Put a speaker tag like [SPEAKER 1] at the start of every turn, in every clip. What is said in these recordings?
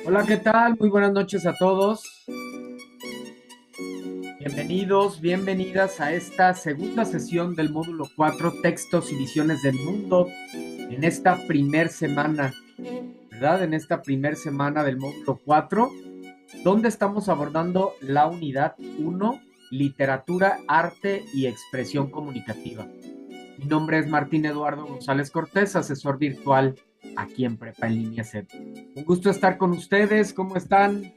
[SPEAKER 1] Hola, ¿qué tal? Muy buenas noches a todos. Bienvenidos, bienvenidas a esta segunda sesión del módulo 4, Textos y Visiones del Mundo, en esta primer semana, ¿verdad? En esta primer semana del módulo 4, donde estamos abordando la unidad 1, Literatura, Arte y Expresión Comunicativa. Mi nombre es Martín Eduardo González Cortés, asesor virtual aquí en Prepa en Línea CEP. Un gusto estar con ustedes, ¿cómo están?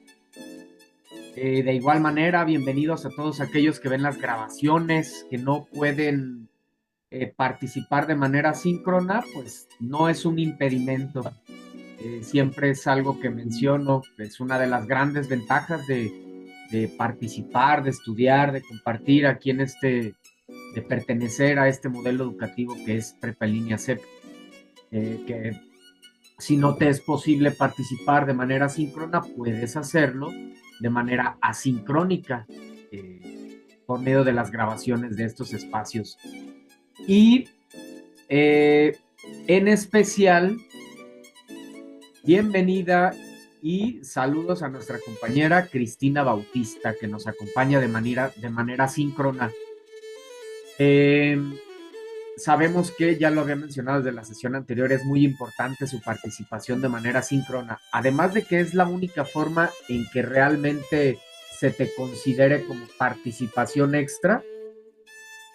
[SPEAKER 1] De igual manera, bienvenidos a todos aquellos que ven las grabaciones, que no pueden participar de manera síncrona, pues no es un impedimento. Siempre es algo que menciono, es una de las grandes ventajas de participar, de estudiar, de compartir aquí en de pertenecer a este modelo educativo que es Prepa en Línea CEP. Que si no te es posible participar de manera síncrona, puedes hacerlo de manera asincrónica por medio de las grabaciones de estos espacios. Y en especial, bienvenida y saludos a nuestra compañera Cristina Bautista, que nos acompaña de manera síncrona. Sabemos que, ya lo había mencionado desde la sesión anterior, es muy importante su participación de manera síncrona, además de que es la única forma en que realmente se te considere como participación extra.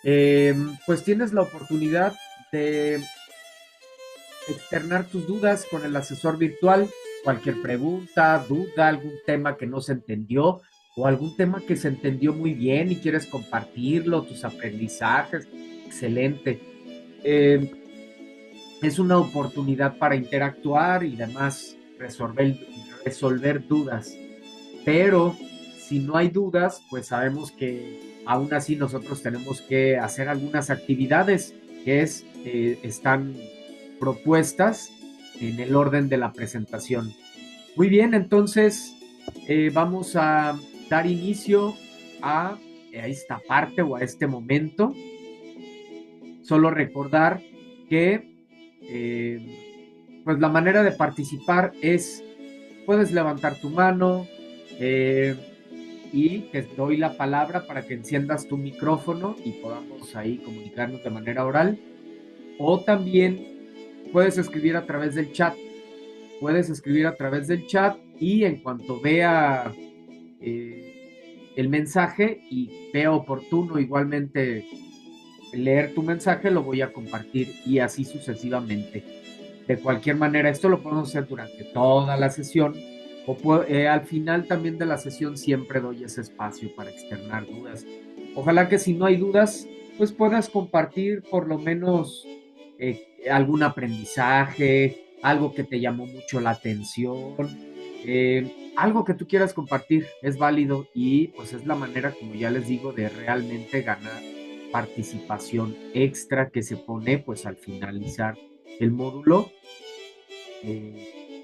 [SPEAKER 1] Pues tienes la oportunidad de externar tus dudas con el asesor virtual, cualquier pregunta, duda, algún tema que no se entendió o algún tema que se entendió muy bien y quieres compartirlo, tus aprendizajes, excelente. Es una oportunidad para interactuar y además resolver dudas. Pero si no hay dudas, pues sabemos que aún así nosotros tenemos que hacer algunas actividades están propuestas en el orden de la presentación. Muy bien, entonces vamos a dar inicio a esta parte o a este momento. Solo recordar que pues la manera de participar puedes levantar tu mano y te doy la palabra para que enciendas tu micrófono y podamos ahí comunicarnos de manera oral. O también puedes escribir a través del chat. Y en cuanto vea el mensaje y vea oportuno igualmente leer tu mensaje, lo voy a compartir y así sucesivamente. De cualquier manera, esto lo podemos hacer durante toda la sesión o al final también de la sesión siempre doy ese espacio para externar dudas. Ojalá que si no hay dudas, pues puedas compartir por lo menos algún aprendizaje, algo que te llamó mucho la atención, algo que tú quieras compartir, es válido y pues es la manera, como ya les digo, de realmente ganar participación extra que se pone pues al finalizar el módulo,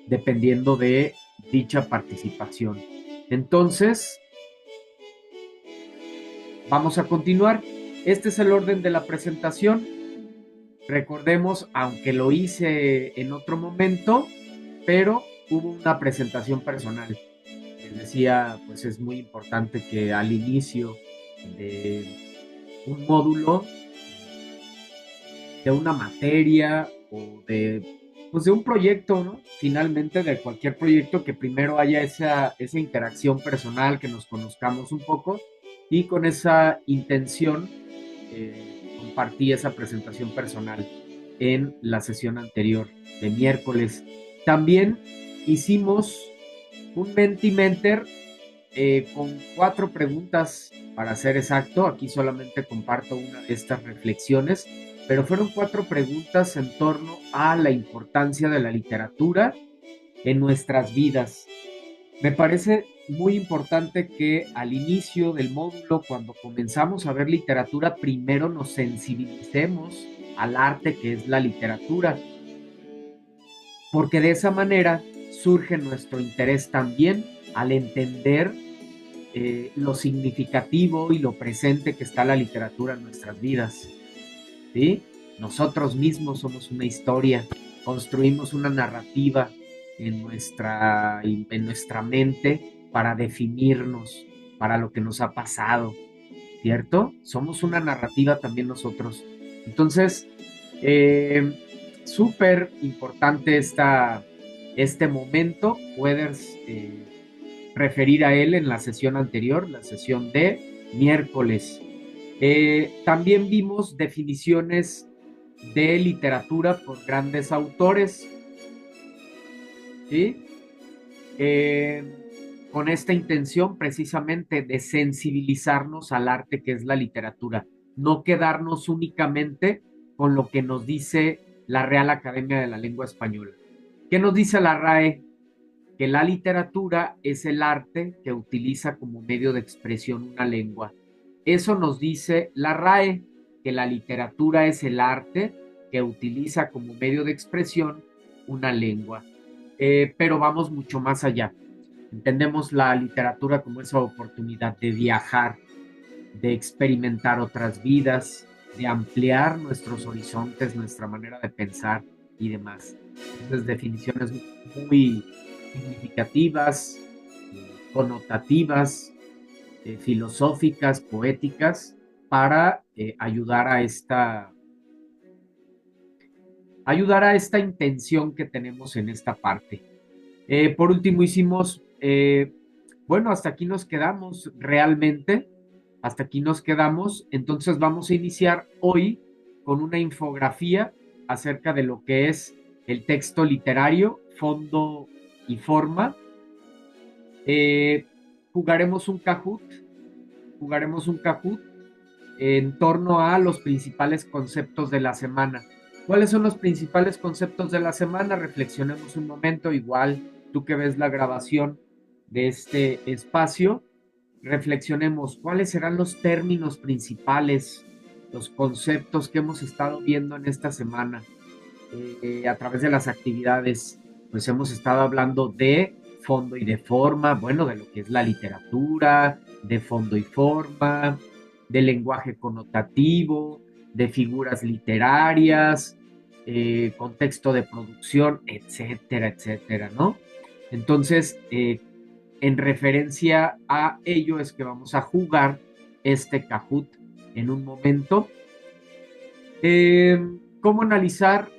[SPEAKER 1] dependiendo de dicha participación. Entonces, vamos a continuar. Este es el orden de la presentación. Recordemos, aunque lo hice en otro momento, pero hubo una presentación personal. Les decía, pues es muy importante que al inicio de un módulo, de una materia o de pues de un proyecto, ¿no? Finalmente de cualquier proyecto que primero haya esa interacción personal, que nos conozcamos un poco y con esa intención compartí esa presentación personal en la sesión anterior de miércoles. También hicimos un Mentimeter con 4 preguntas, para ser exacto. Aquí solamente comparto una de estas reflexiones, pero fueron 4 preguntas en torno a la importancia de la literatura en nuestras vidas. Me parece muy importante que al inicio del módulo, cuando comenzamos a ver literatura, primero nos sensibilicemos al arte que es la literatura, porque de esa manera surge nuestro interés también al entender lo significativo y lo presente que está la literatura en nuestras vidas, ¿sí? Nosotros mismos somos una historia, construimos una narrativa en nuestra mente para definirnos, para lo que nos ha pasado, ¿cierto? Somos una narrativa también nosotros. Entonces, súper importante este momento. Puedes referir a él en la sesión anterior, la sesión de miércoles. También vimos definiciones de literatura por grandes autores, ¿sí? Eh, con esta intención precisamente de sensibilizarnos al arte que es la literatura, no quedarnos únicamente con lo que nos dice la Real Academia de la Lengua Española. ¿Qué nos dice la RAE? Que la literatura es el arte que utiliza como medio de expresión una lengua. Eso nos dice la RAE, que la literatura es el arte que utiliza como medio de expresión una lengua. Pero vamos mucho más allá. Entendemos la literatura como esa oportunidad de viajar, de experimentar otras vidas, de ampliar nuestros horizontes, nuestra manera de pensar y demás. Entonces, definiciones muy significativas, connotativas, filosóficas, poéticas, para ayudar a esta intención que tenemos en esta parte. Por último, hicimos, bueno, hasta aquí nos quedamos realmente, hasta aquí nos quedamos. Entonces vamos a iniciar hoy con una infografía acerca de lo que es el texto literario, fondo y forma. Eh, jugaremos un Kahoot, jugaremos un Kahoot en torno a los principales conceptos de la semana. ¿Cuáles son los principales conceptos de la semana? Reflexionemos un momento, igual tú que ves la grabación de este espacio, reflexionemos cuáles serán los términos principales, los conceptos que hemos estado viendo en esta semana a través de las actividades. Pues hemos estado hablando de fondo y de forma, bueno, de lo que es la literatura, de fondo y forma, de lenguaje connotativo, de figuras literarias, contexto de producción, etcétera, etcétera, ¿no? Entonces, en referencia a ello es que vamos a jugar este Kahoot en un momento. ¿Cómo analizar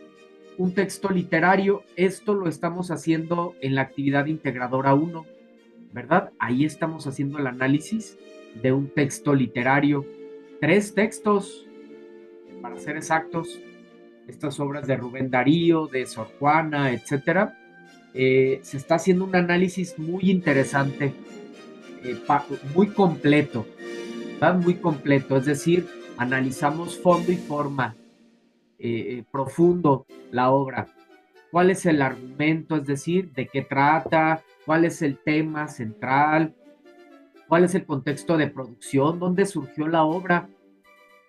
[SPEAKER 1] un texto literario? Esto lo estamos haciendo en la actividad integradora 1, ¿verdad? Ahí estamos haciendo el análisis de un texto literario. 3 textos, para ser exactos, estas obras de Rubén Darío, de Sor Juana, etcétera. Se está haciendo un análisis muy interesante, muy completo, ¿verdad? Muy completo, es decir, analizamos fondo y forma, profundo la obra. ¿Cuál es el argumento? Es decir, ¿de qué trata? ¿Cuál es el tema central? ¿Cuál es el contexto de producción? ¿Dónde surgió la obra?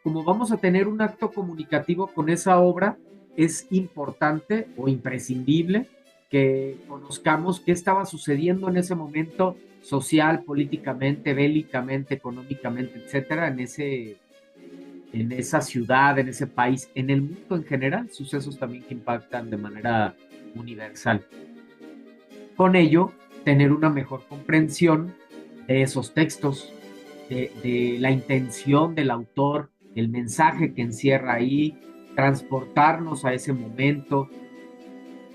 [SPEAKER 1] Como vamos a tener un acto comunicativo con esa obra, es importante o imprescindible que conozcamos qué estaba sucediendo en ese momento social, políticamente, bélicamente, económicamente, etcétera, en esa ciudad, en ese país, en el mundo en general, sucesos también que impactan de manera universal. Con ello, tener una mejor comprensión de esos textos, de la intención del autor, el mensaje que encierra ahí, transportarnos a ese momento,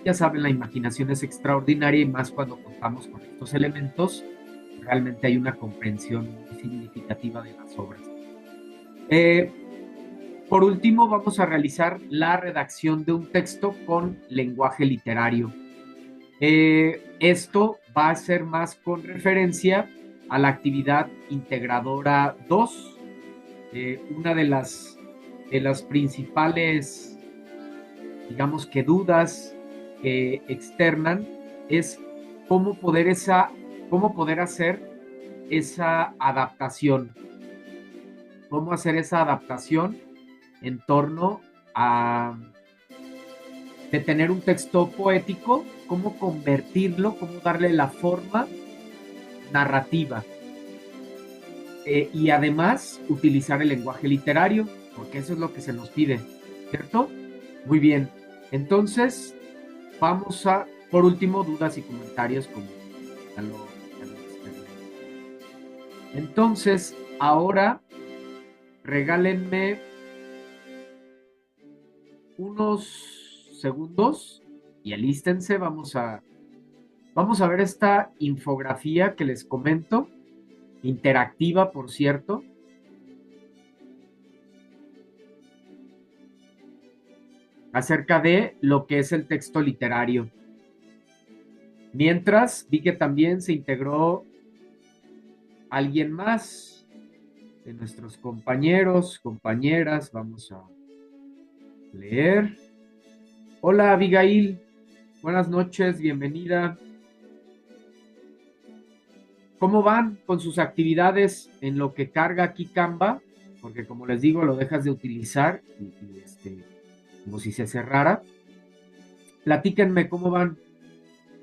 [SPEAKER 1] ya saben, la imaginación es extraordinaria y más cuando contamos con estos elementos, realmente hay una comprensión muy significativa de las obras. Eh, por último, vamos a realizar la redacción de un texto con lenguaje literario. Esto va a ser más con referencia a la actividad integradora 2. Una de las principales, digamos que dudas que externan es cómo poder, cómo poder hacer esa adaptación, cómo hacer esa adaptación en torno a de tener un texto poético, cómo convertirlo, cómo darle la forma narrativa. Y además utilizar el lenguaje literario, porque eso es lo que se nos pide, ¿cierto? Muy bien. Entonces, vamos a, por último, dudas y comentarios, como ya lo externé. Entonces, ahora regálenme unos segundos y alístense, vamos a ver esta infografía que les comento, interactiva, por cierto, acerca de lo que es el texto literario. Mientras, vi que también se integró alguien más de nuestros compañeros, compañeras. Vamos a leer. Hola, Abigail. Buenas noches, bienvenida. ¿Cómo van con sus actividades en lo que carga aquí Canva? Porque como les digo, lo dejas de utilizar como si se cerrara. Platíquenme cómo van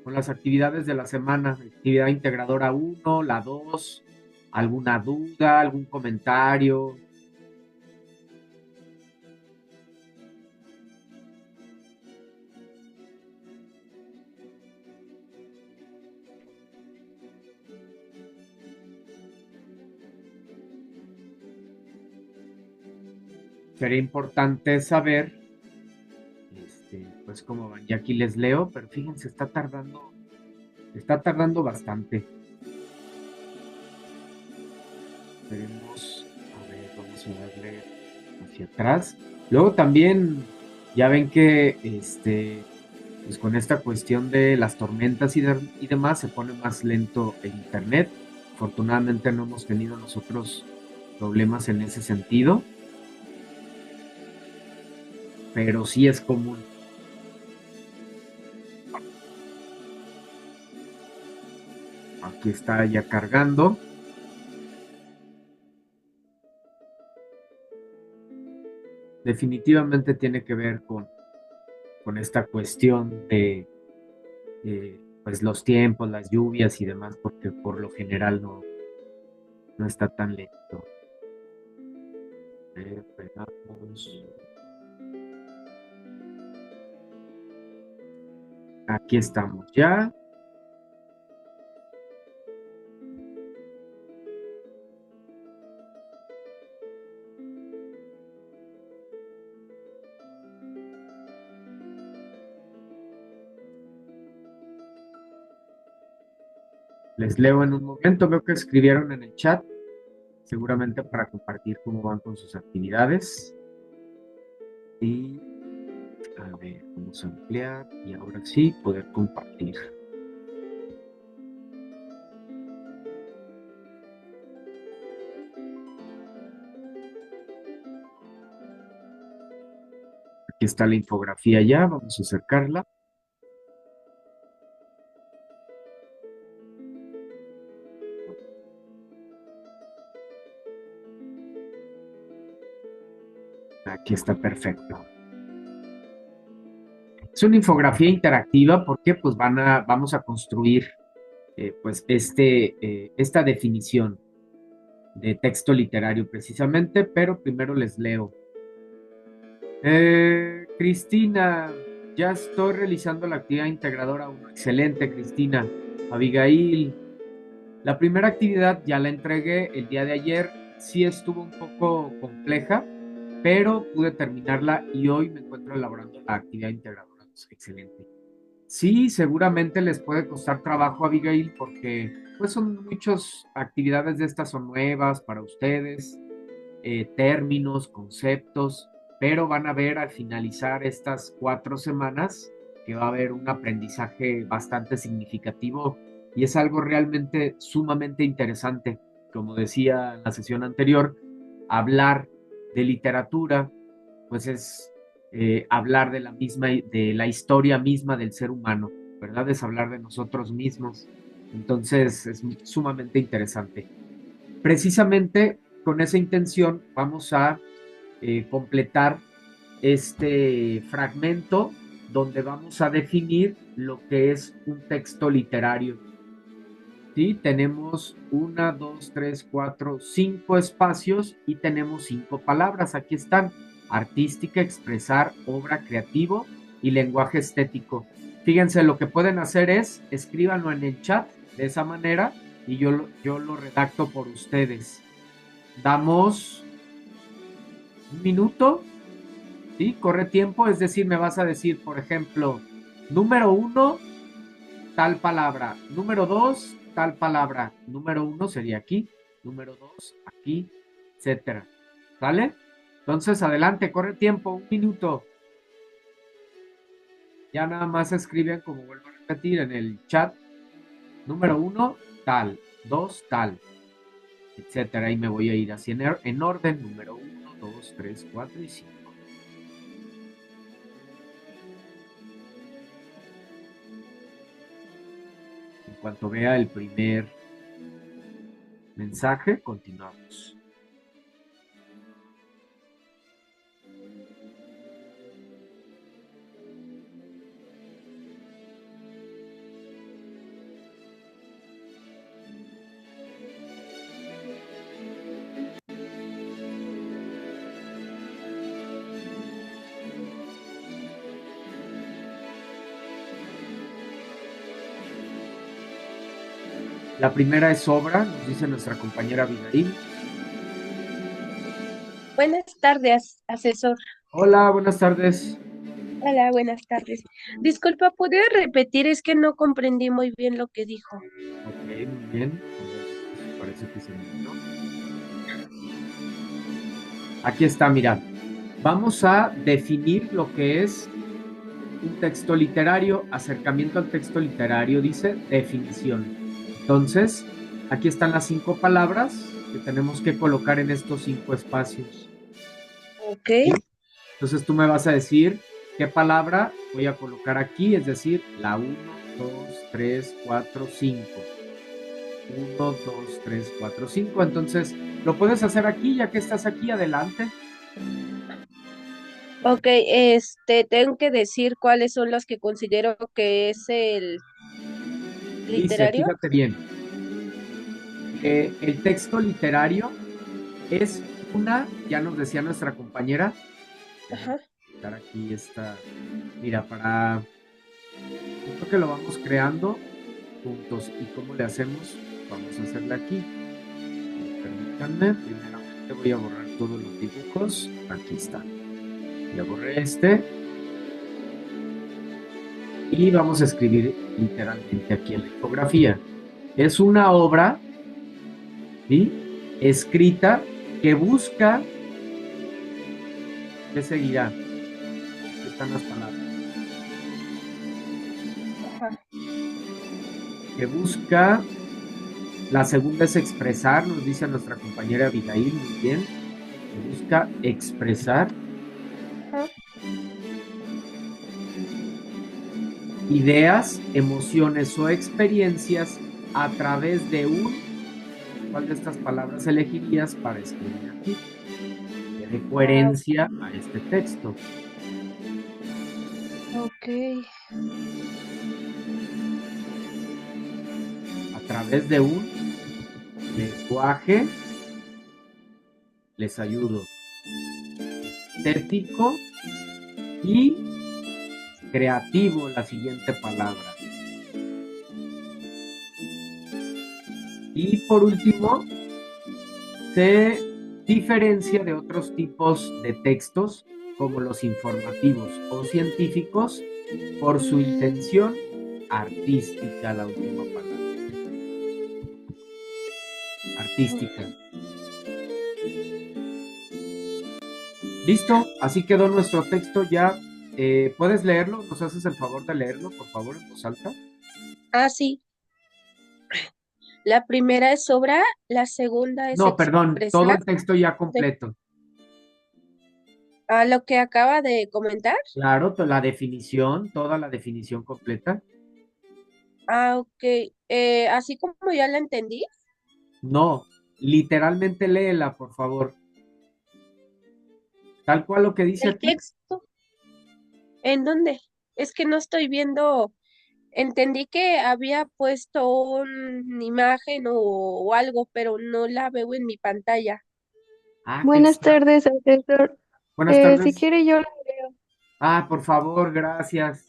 [SPEAKER 1] con las actividades de la semana. Actividad integradora 1, la 2, alguna duda, algún comentario. Sería importante saber, pues cómo van. Y aquí les leo, pero fíjense, está tardando bastante. Esperemos, a ver, vamos a darle hacia atrás. Luego también, ya ven que, pues con esta cuestión de las tormentas y demás, se pone más lento el internet. Afortunadamente no hemos tenido nosotros problemas en ese sentido, pero sí es común. Aquí está ya cargando. Definitivamente tiene que ver con esta cuestión de pues los tiempos, las lluvias y demás, porque por lo general no está tan lento. Pegamos. Aquí estamos ya. Les leo en un momento, veo que escribieron en el chat, seguramente para compartir cómo van con sus actividades. Y a ver, vamos a ampliar y ahora sí poder compartir. Aquí está la infografía ya, vamos a acercarla. Aquí está perfecto. Es una infografía interactiva porque pues vamos a construir pues esta definición de texto literario precisamente, pero primero les leo. Cristina, ya estoy realizando la actividad integradora 1. Excelente, Cristina. Abigail, la primera actividad ya la entregué el día de ayer. Sí estuvo un poco compleja, pero pude terminarla y hoy me encuentro elaborando la actividad integradora 2. Excelente. Sí, seguramente les puede costar trabajo, Abigail, porque pues son muchas actividades de estas son nuevas para ustedes, términos, conceptos, pero van a ver al finalizar estas 4 semanas que va a haber un aprendizaje bastante significativo y es algo realmente sumamente interesante. Como decía en la sesión anterior, hablar de literatura, pues es hablar de la misma, de la historia misma del ser humano, ¿verdad? Es hablar de nosotros mismos. Entonces es sumamente interesante. Precisamente con esa intención vamos a completar este fragmento donde vamos a definir lo que es un texto literario. ¿Sí? Tenemos una, dos, tres, cuatro, cinco espacios y tenemos 5 palabras. Aquí están: artística, expresar, obra, creativo y lenguaje estético. Fíjense, lo que pueden hacer es escríbanlo en el chat de esa manera y yo lo redacto por ustedes. Damos un minuto, ¿sí? Corre tiempo, es decir, me vas a decir, por ejemplo, número 1, tal palabra. Número 2, tal palabra. Número 1 sería aquí. Número 2, aquí, etcétera. ¿Sale? Entonces, adelante, corre tiempo, un minuto. Ya nada más escriben, como vuelvo a repetir, en el chat. Número 1, tal. 2, tal, etcétera. Y me voy a ir así en orden. Número 1, 2, 3, 4 y 5. En cuanto vea el primer mensaje, continuamos. La primera es obra, nos dice nuestra compañera Abigail.
[SPEAKER 2] Buenas tardes, asesor.
[SPEAKER 1] Hola, buenas tardes.
[SPEAKER 2] Hola, buenas tardes. Disculpa, ¿podría repetir? Es que no comprendí muy bien lo que dijo.
[SPEAKER 1] Ok, muy bien. A ver, pues parece que se me olvidó. Aquí está, mira. Vamos a definir lo que es un texto literario, acercamiento al texto literario, dice definición. Entonces, aquí están las 5 palabras que tenemos que colocar en estos 5 espacios.
[SPEAKER 2] Ok,
[SPEAKER 1] ¿Sí? Entonces tú me vas a decir qué palabra voy a colocar aquí, es decir, la 1, 2, 3, 4, 5. 1, 2, 3, 4, 5. Entonces, lo puedes hacer aquí, ya que estás aquí, adelante.
[SPEAKER 2] ok, tengo que decir cuáles son los que considero que es el
[SPEAKER 1] Dice,
[SPEAKER 2] literario.
[SPEAKER 1] fíjate bien, el texto literario es ya nos decía nuestra compañera,
[SPEAKER 2] Ajá,
[SPEAKER 1] quitar aquí esta, mira, yo creo que lo vamos creando juntos. ¿Y cómo le hacemos? Vamos a hacerle aquí. Permítanme, primeramente voy a borrar todos los dibujos. Aquí está. Ya borré este. Y vamos a escribir literalmente aquí en la infografía. Es una obra, ¿sí? Escrita que busca, ¿qué seguirá? Aquí están las palabras.
[SPEAKER 2] ajá.
[SPEAKER 1] Que busca, la segunda es expresar, nos dice nuestra compañera Abigail, muy bien. Que busca expresar
[SPEAKER 2] Ajá.
[SPEAKER 1] ideas, emociones o experiencias a través de ¿cuál de estas palabras elegirías para escribir aquí? Que dé
[SPEAKER 2] Ah,
[SPEAKER 1] coherencia a este texto.
[SPEAKER 2] ok.
[SPEAKER 1] A través de un lenguaje, les ayudo, estético y creativo, la siguiente palabra. Y por último, se diferencia de otros tipos de textos como los informativos o científicos por su intención artística, la última palabra. Artística. Listo, así quedó nuestro texto ya. ¿Puedes leerlo? ¿Nos haces el favor de leerlo, por favor, en voz alta?
[SPEAKER 2] Ah, sí. La primera es obra, la segunda es
[SPEAKER 1] No, perdón, todo
[SPEAKER 2] expresar
[SPEAKER 1] el texto ya
[SPEAKER 2] de-
[SPEAKER 1] completo.
[SPEAKER 2] a lo que acaba de comentar.
[SPEAKER 1] Claro, la definición, toda la definición completa.
[SPEAKER 2] Ah, ok. Así como ya la entendí,
[SPEAKER 1] No, literalmente léela, por favor. Tal cual lo que dice
[SPEAKER 2] el
[SPEAKER 1] aquí.
[SPEAKER 2] texto, ¿en dónde? Es que no estoy viendo. Entendí que había puesto una imagen o algo, pero no la veo en mi pantalla.
[SPEAKER 1] Ah, qué
[SPEAKER 3] Buenas
[SPEAKER 1] extra.
[SPEAKER 3] tardes, asesor.
[SPEAKER 1] Buenas
[SPEAKER 3] Si
[SPEAKER 1] tardes.
[SPEAKER 3] quiere, yo la leo.
[SPEAKER 1] Ah, por favor, gracias.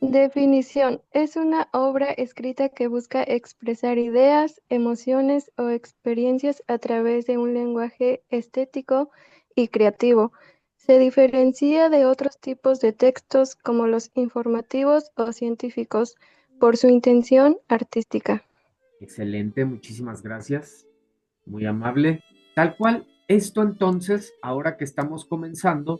[SPEAKER 3] Definición. Es una obra escrita que busca expresar ideas, emociones o experiencias a través de un lenguaje estético y creativo. Se diferencia de otros tipos de textos como los informativos o científicos por su intención artística.
[SPEAKER 1] Excelente, muchísimas gracias. Muy amable. Tal cual, esto entonces, ahora que estamos comenzando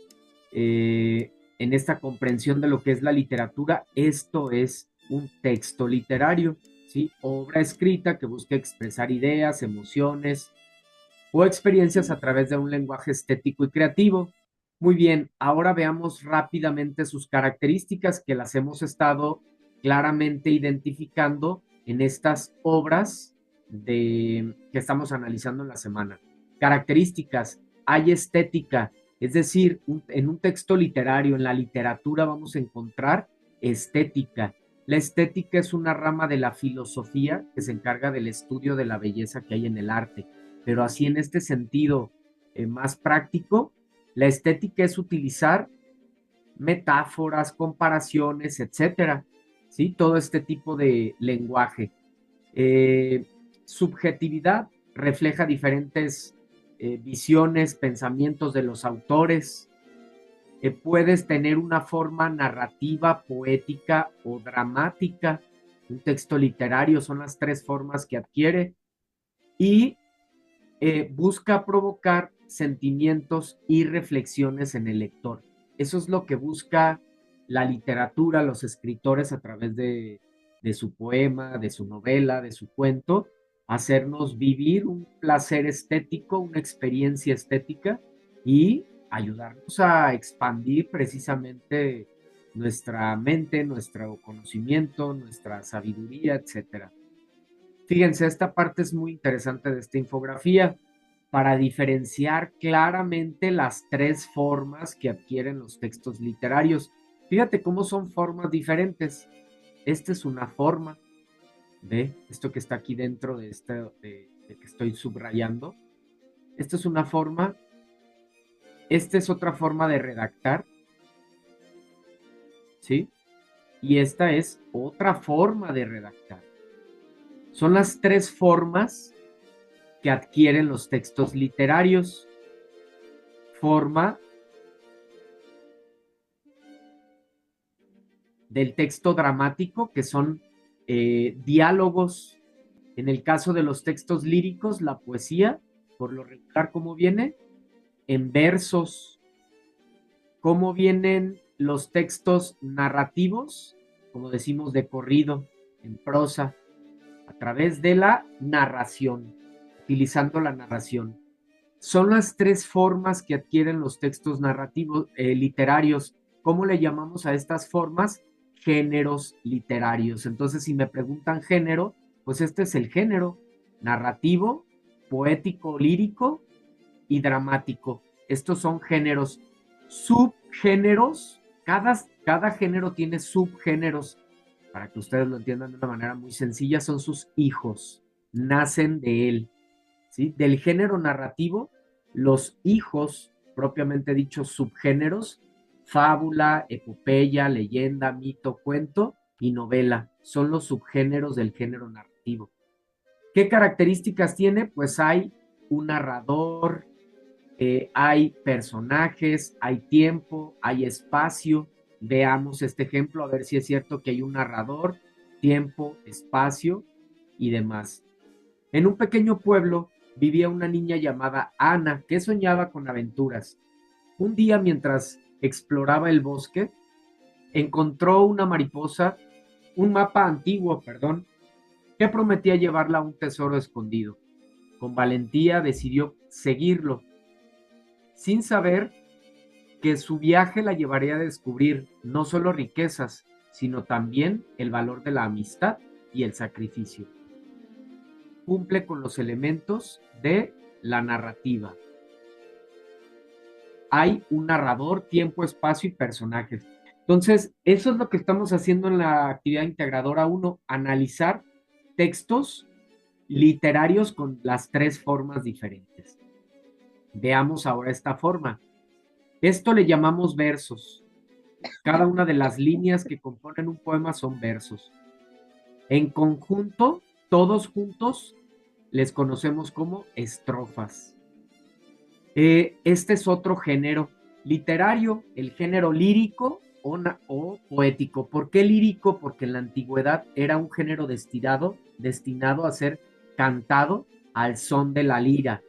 [SPEAKER 1] en esta comprensión de lo que es la literatura, esto es un texto literario, ¿sí? Obra escrita que busca expresar ideas, emociones o experiencias a través de un lenguaje estético y creativo. Muy bien, ahora veamos rápidamente sus características que las hemos estado claramente identificando en estas obras que estamos analizando en la semana. Características, hay estética, es decir, en un texto literario, en la literatura vamos a encontrar estética. La estética es una rama de la filosofía que se encarga del estudio de la belleza que hay en el arte, pero así en este sentido más práctico, la estética es utilizar metáforas, comparaciones, etcétera, ¿sí? Todo este tipo de lenguaje. Subjetividad refleja diferentes visiones, pensamientos de los autores. Puedes tener una forma narrativa, poética o dramática. Un texto literario son las tres formas que adquiere y busca provocar sentimientos y reflexiones en el lector. Eso es lo que busca la literatura, los escritores a través de su poema, de su novela, de su cuento, hacernos vivir un placer estético, una experiencia estética y ayudarnos a expandir precisamente nuestra mente, nuestro conocimiento, nuestra sabiduría, etcétera. Fíjense, esta parte es muy interesante de esta infografía para diferenciar claramente las tres formas que adquieren los textos literarios. Fíjate cómo son formas diferentes. Esta es una forma, ¿ve? Esto que está aquí dentro de de que estoy subrayando. Esta es una forma, esta es otra forma de redactar, ¿sí? Y esta es otra forma de redactar. Son las tres formas que adquieren los textos literarios. Forma del texto dramático, que son diálogos. En el caso de los textos líricos, la poesía, por lo regular, ¿cómo viene? En versos. ¿Cómo vienen los textos narrativos? Como decimos, de corrido, en prosa, a través de la narración, utilizando la narración. Son las tres formas que adquieren los textos narrativos literarios. ¿Cómo le llamamos a estas formas? Géneros literarios. Entonces, si me preguntan género, pues este es el género narrativo, poético, lírico y dramático. Estos son géneros. Subgéneros, cada género tiene subgéneros. Para que ustedes lo entiendan de una manera muy sencilla, son sus hijos, nacen de él. ¿Sí? Del género narrativo, los hijos, propiamente dichos subgéneros, fábula, epopeya, leyenda, mito, cuento y novela, son los subgéneros del género narrativo. ¿Qué características tiene? Pues hay un narrador, hay personajes, hay tiempo, hay espacio, Veamos este ejemplo, a ver si es cierto que hay un narrador, tiempo, espacio y demás. En un pequeño pueblo vivía una niña llamada Ana que soñaba con aventuras. Un día, mientras exploraba el bosque, encontró un mapa antiguo, perdón, que prometía llevarla a un tesoro escondido. Con valentía decidió seguirlo, sin saber que su viaje la llevaría a descubrir no solo riquezas, sino también el valor de la amistad y el sacrificio. Cumple con los elementos de la narrativa. Hay un narrador, tiempo, espacio y personajes. Entonces, eso es lo que estamos haciendo en la actividad integradora 1, analizar textos literarios con las 3 formas diferentes. Veamos ahora esta forma. Esto le llamamos versos. Cada una de las líneas que componen un poema son versos. En conjunto, todos juntos, les conocemos como estrofas. Este es otro género literario, el género lírico o poético. ¿Por qué lírico? Porque en la antigüedad era un género destinado a ser cantado al son de la lira.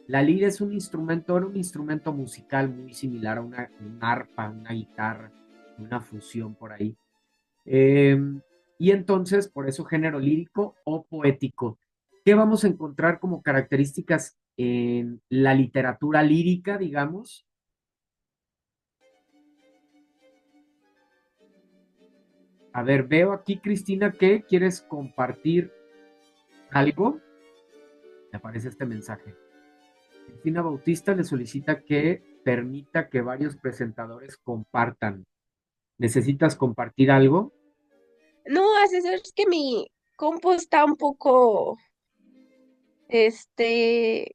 [SPEAKER 1] La lira es era un instrumento musical muy similar a una arpa, una guitarra, una fusión por ahí. Eh, y entonces, por eso género lírico o poético. ¿Qué vamos a encontrar como características en la literatura lírica, digamos? A ver, veo aquí, Cristina, que quieres compartir algo. Me aparece este mensaje. Cristina Bautista le solicita que permita que varios presentadores compartan. ¿Necesitas compartir algo?
[SPEAKER 2] No, asesor, es que mi compu está un poco, este,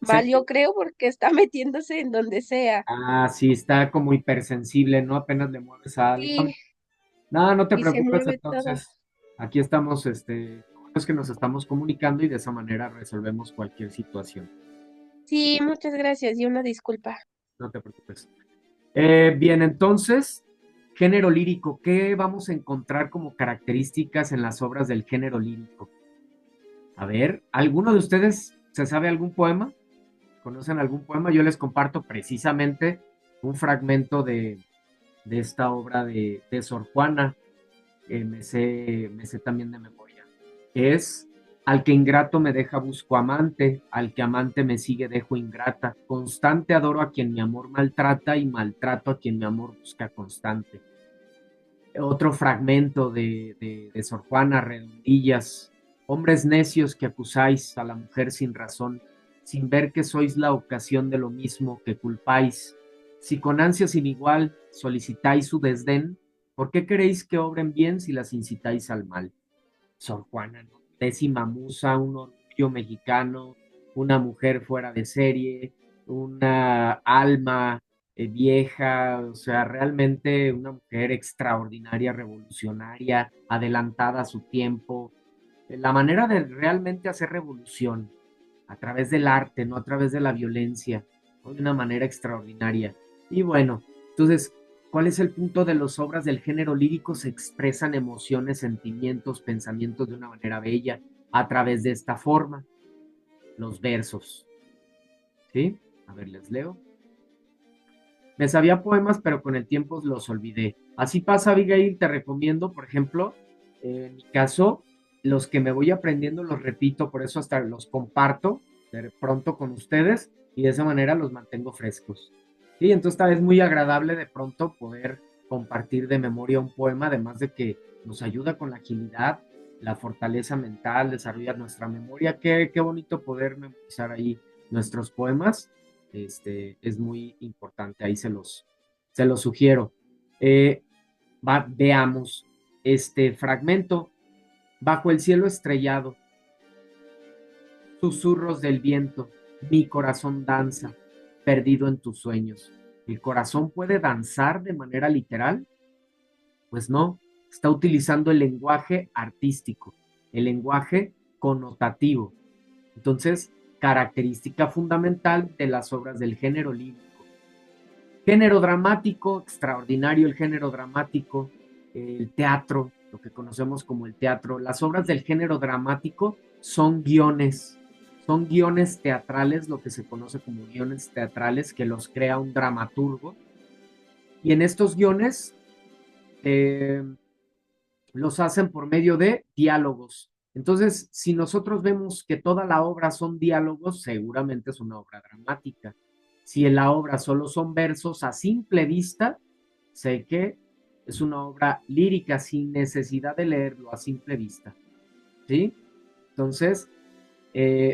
[SPEAKER 1] Se-
[SPEAKER 2] mal, yo creo, porque está metiéndose en donde sea.
[SPEAKER 1] Ah, sí, está como hipersensible, ¿no? Apenas le mueves a algo.
[SPEAKER 2] Sí,
[SPEAKER 1] No, no te
[SPEAKER 2] y se
[SPEAKER 1] preocupes
[SPEAKER 2] mueve todo.
[SPEAKER 1] entonces. Aquí estamos, es que nos estamos comunicando y de esa manera resolvemos cualquier situación.
[SPEAKER 2] Sí, muchas gracias y una disculpa.
[SPEAKER 1] No te preocupes. Bien, entonces, género lírico. ¿Qué vamos a encontrar como características en las obras del género lírico? A ver, ¿alguno de ustedes se sabe algún poema? ¿Conocen algún poema? Yo les comparto precisamente un fragmento de esta obra de Sor Juana. Me sé también de memoria. Es: al que ingrato me deja busco amante, al que amante me sigue dejo ingrata, constante adoro a quien mi amor maltrata y maltrato a quien mi amor busca constante. Otro fragmento de Sor Juana, Redondillas: hombres necios que acusáis a la mujer sin razón, sin ver que sois la ocasión de lo mismo que culpáis. Si con ansia sin igual solicitáis su desdén, ¿por qué queréis que obren bien si las incitáis al mal? Sor Juana, ¿no? Décima musa, un orgullo mexicano, una mujer fuera de serie, una alma vieja, o sea, realmente una mujer extraordinaria, revolucionaria, adelantada a su tiempo. La manera de realmente hacer revolución a través del arte, no a través de la violencia, ¿no? De una manera extraordinaria. Y bueno, entonces, ¿cuál es el punto de las obras del género lírico? Se expresan emociones, sentimientos, pensamientos de una manera bella a través de esta forma, los versos. ¿Sí? A ver, les leo. Me sabía poemas, pero con el tiempo los olvidé. Así pasa, Abigail, te recomiendo, por ejemplo, en mi caso, los que me voy aprendiendo los repito, por eso hasta los comparto de pronto con ustedes y de esa manera los mantengo frescos. Y entonces es muy agradable de pronto poder compartir de memoria un poema, además de que nos ayuda con la agilidad, la fortaleza mental, desarrolla nuestra memoria. Qué bonito poder memorizar ahí nuestros poemas. Es muy importante, ahí se los sugiero. Eh, veamos este fragmento. Bajo el cielo estrellado, susurros del viento, mi corazón danza, perdido en tus sueños. ¿El corazón puede danzar de manera literal? Pues no, está utilizando el lenguaje artístico, el lenguaje connotativo. Entonces, característica fundamental de las obras del género lírico. Género dramático, extraordinario el género dramático, el teatro, lo que conocemos como el teatro. Las obras del género dramático son guiones teatrales, lo que se conoce como guiones teatrales, que los crea un dramaturgo. Y en estos guiones los hacen por medio de diálogos. Entonces, si nosotros vemos que toda la obra son diálogos, seguramente es una obra dramática. Si en la obra solo son versos, a simple vista, sé que es una obra lírica sin necesidad de leerlo a simple vista. ¿Sí? Entonces,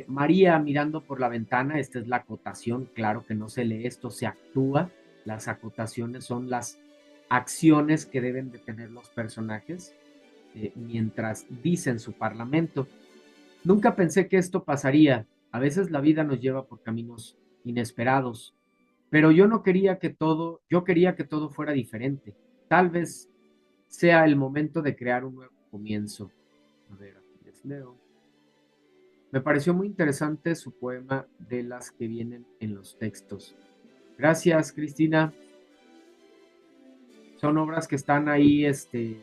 [SPEAKER 1] María mirando por la ventana, esta es la acotación, claro que no se lee esto, se actúa. Las acotaciones son las acciones que deben de tener los personajes mientras dicen su parlamento. Nunca pensé que esto pasaría. A veces la vida nos lleva por caminos inesperados, pero yo quería que todo fuera diferente. Tal vez sea el momento de crear un nuevo comienzo. A ver, aquí les leo. Me pareció muy interesante su poema de las que vienen en los textos. Gracias, Cristina. Son obras que están ahí, que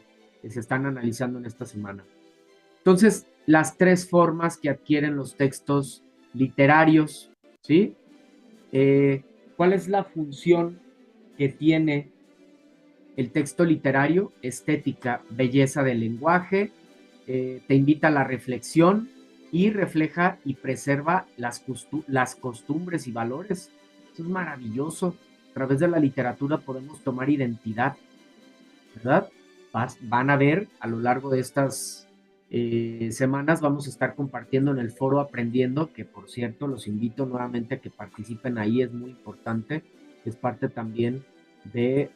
[SPEAKER 1] se están analizando en esta semana. Entonces, las tres formas que adquieren los textos literarios, ¿sí? ¿Cuál es la función que tiene el texto literario? Estética, belleza del lenguaje, te invita a la reflexión y refleja y preserva las costumbres y valores. Eso es maravilloso. A través de la literatura podemos tomar identidad, ¿verdad? Van a ver a lo largo de estas semanas, vamos a estar compartiendo en el foro Aprendiendo, que por cierto los invito nuevamente a que participen ahí, es muy importante, es parte también de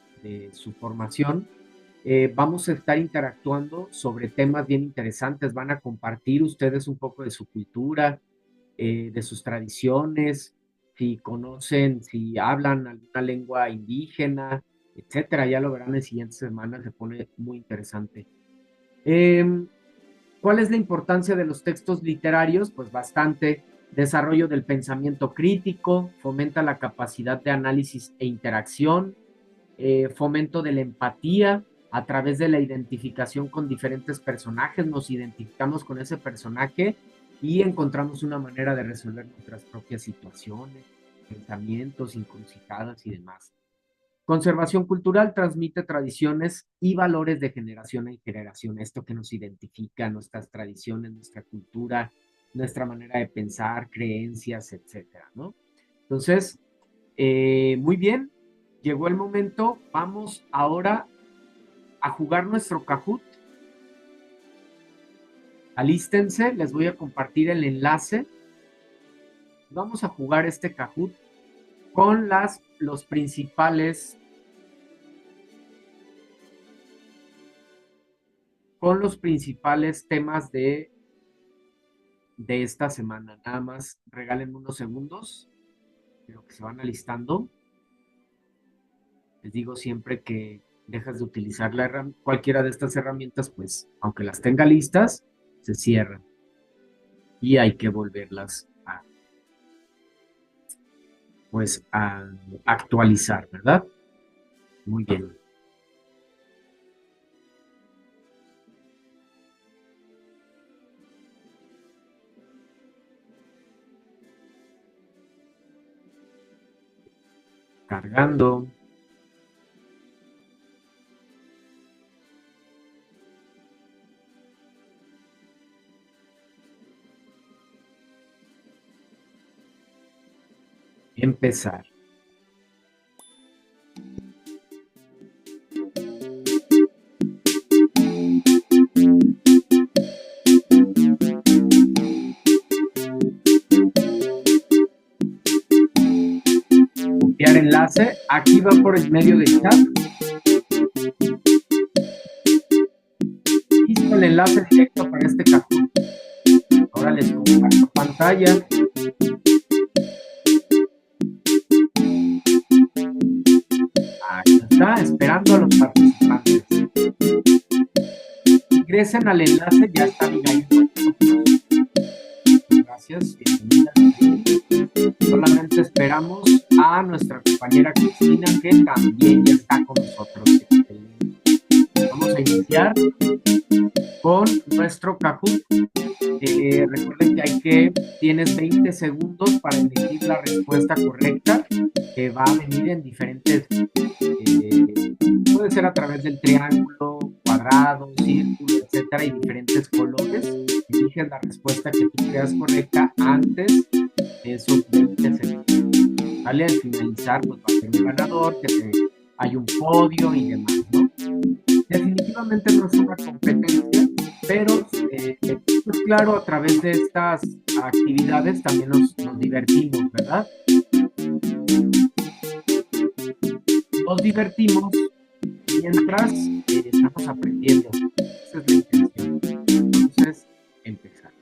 [SPEAKER 1] su formación. Vamos a estar interactuando sobre temas bien interesantes, van a compartir ustedes un poco de su cultura, de sus tradiciones, si conocen, si hablan alguna lengua indígena, etcétera. Ya lo verán en siguientes semanas, se pone muy interesante. ¿Cuál es la importancia de los textos literarios? Pues bastante. Desarrollo del pensamiento crítico, fomenta la capacidad de análisis e interacción, fomento de la empatía a través de la identificación con diferentes personajes, nos identificamos con ese personaje y encontramos una manera de resolver nuestras propias situaciones, pensamientos, encrucijadas y demás. Conservación cultural transmite tradiciones y valores de generación en generación, esto que nos identifica, nuestras tradiciones, nuestra cultura, nuestra manera de pensar, creencias, etcétera, ¿no? Entonces, muy bien, llegó el momento, vamos ahora a jugar nuestro Kahoot. Alístense, les voy a compartir el enlace. Vamos a jugar este Kahoot con los principales temas de esta semana. Nada más regalen unos segundos, pero que se van alistando. Les digo siempre que dejas de utilizar cualquiera de estas herramientas, pues aunque las tenga listas, se cierran y hay que volverlas a actualizar, ¿verdad? Muy bien. Cargando. Empezar. Copiar enlace. Aquí va por el medio del chat. Listo el enlace directo para este Kahoot. Ahora les comparto pantalla. Ahí está, esperando a los participantes. Ingresen al enlace, ya está Abigail. Gracias, bienvenida. Solamente esperamos a nuestra compañera Cristina, que también ya está con nosotros. Vamos a iniciar con nuestro Kahoot. Recuerden que tienes 20 segundos para elegir la respuesta correcta, que va a venir en diferentes, puede ser a través del triángulo, cuadrado, círculo, etcétera, y diferentes colores. Eliges la respuesta que tú creas correcta antes de esos 20 segundos. ¿Vale? Al finalizar, pues va a ser un ganador, hay un podio y demás, ¿no? Definitivamente no es una competencia, pero pues claro, a través de estas actividades también nos divertimos, ¿verdad? Nos divertimos mientras estamos aprendiendo. Esa es la intención. Entonces, empezar.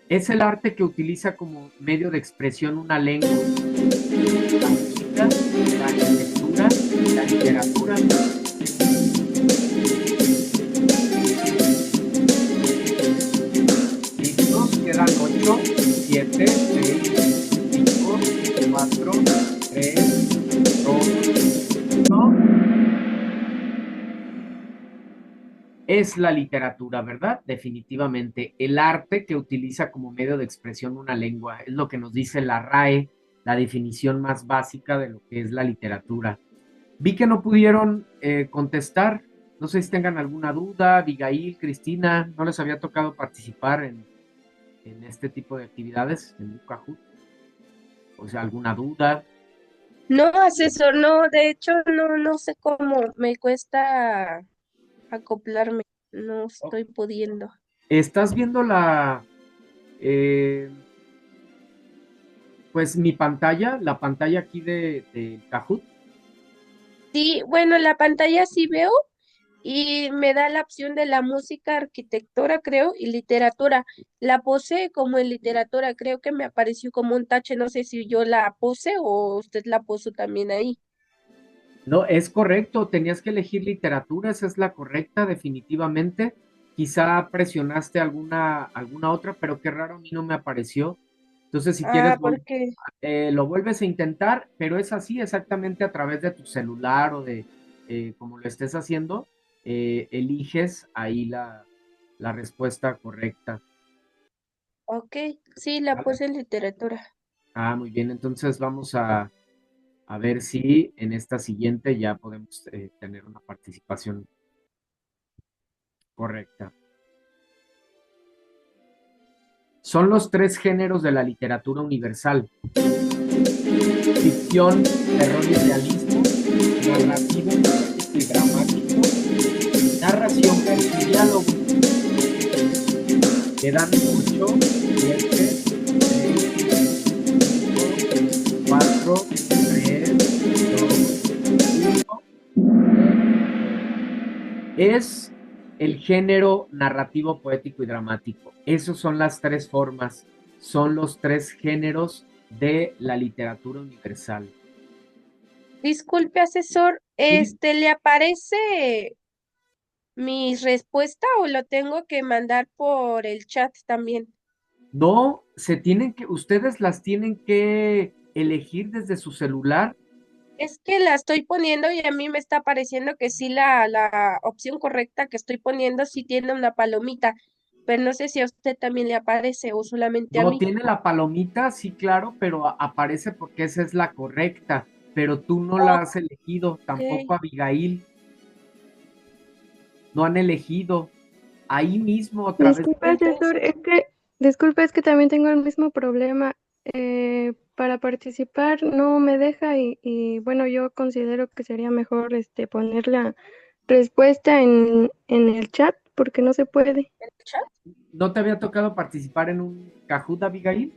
[SPEAKER 1] Es el arte que utiliza como medio de expresión una lengua, la música, la arquitectura, la literatura. Listos, quedan 8, 7, 6, 5, 4, 3, 2, 1. Es la literatura, ¿verdad? Definitivamente. El arte que utiliza como medio de expresión una lengua. Es lo que nos dice la RAE, la definición más básica de lo que es la literatura. Vi que no pudieron contestar. No sé si tengan alguna duda. Abigail, Cristina, ¿no les había tocado participar en este tipo de actividades en Kahoot? O sea, ¿alguna duda?
[SPEAKER 2] No, asesor, no, de hecho, no sé cómo, me cuesta acoplarme, no estoy pudiendo.
[SPEAKER 1] ¿Estás viendo pues mi pantalla, la pantalla aquí de Kahoot?
[SPEAKER 2] Sí, bueno, la pantalla sí veo y me da la opción de la música, arquitectura, creo, y literatura. La pose como en literatura, creo que me apareció como un tache, no sé si yo la pose o usted la puso también ahí.
[SPEAKER 1] No, es correcto, tenías que elegir literatura, esa es la correcta, definitivamente. Quizá presionaste alguna otra, pero qué raro, a mí no me apareció. Entonces, si quieres,
[SPEAKER 2] Ah, porque,
[SPEAKER 1] lo vuelves a intentar, pero es así exactamente a través de tu celular o de como lo estés haciendo, eliges ahí la respuesta correcta.
[SPEAKER 2] ok, sí, la
[SPEAKER 1] ¿Vale?
[SPEAKER 2] puse en literatura.
[SPEAKER 1] Ah, muy bien, entonces vamos a ver si en esta siguiente ya podemos tener una participación correcta. Son los tres géneros de la literatura universal: ficción, terror y realismo, narrativo y dramático, narración versus diálogo. Quedan 8, 7, 6, 5, 4, 3, 2, 1. Es el género narrativo, poético y dramático. Esas son las tres formas, son los tres géneros de la literatura universal.
[SPEAKER 2] Disculpe, asesor,
[SPEAKER 1] Sí.
[SPEAKER 2] ¿le aparece mi respuesta o lo tengo que mandar por el chat también?
[SPEAKER 1] No, ustedes las tienen que elegir desde su celular.
[SPEAKER 2] Es que la estoy poniendo y a mí me está pareciendo que sí la opción correcta que estoy poniendo sí tiene una palomita, pero no sé si a usted también le aparece o solamente a
[SPEAKER 1] No
[SPEAKER 2] mí.
[SPEAKER 1] tiene la palomita, sí, claro, pero aparece porque esa es la correcta, pero tú no la has
[SPEAKER 2] Ok,
[SPEAKER 1] elegido, tampoco Abigail, no han elegido. Ahí mismo, a través
[SPEAKER 3] Disculpe, asesor,
[SPEAKER 2] entonces,
[SPEAKER 3] disculpe, es que también tengo el mismo problema. Para participar no me deja y bueno, yo considero que sería mejor poner la respuesta en el chat porque no se puede.
[SPEAKER 2] ¿el chat?
[SPEAKER 1] ¿no te había tocado participar en un Kahoot, Abigail?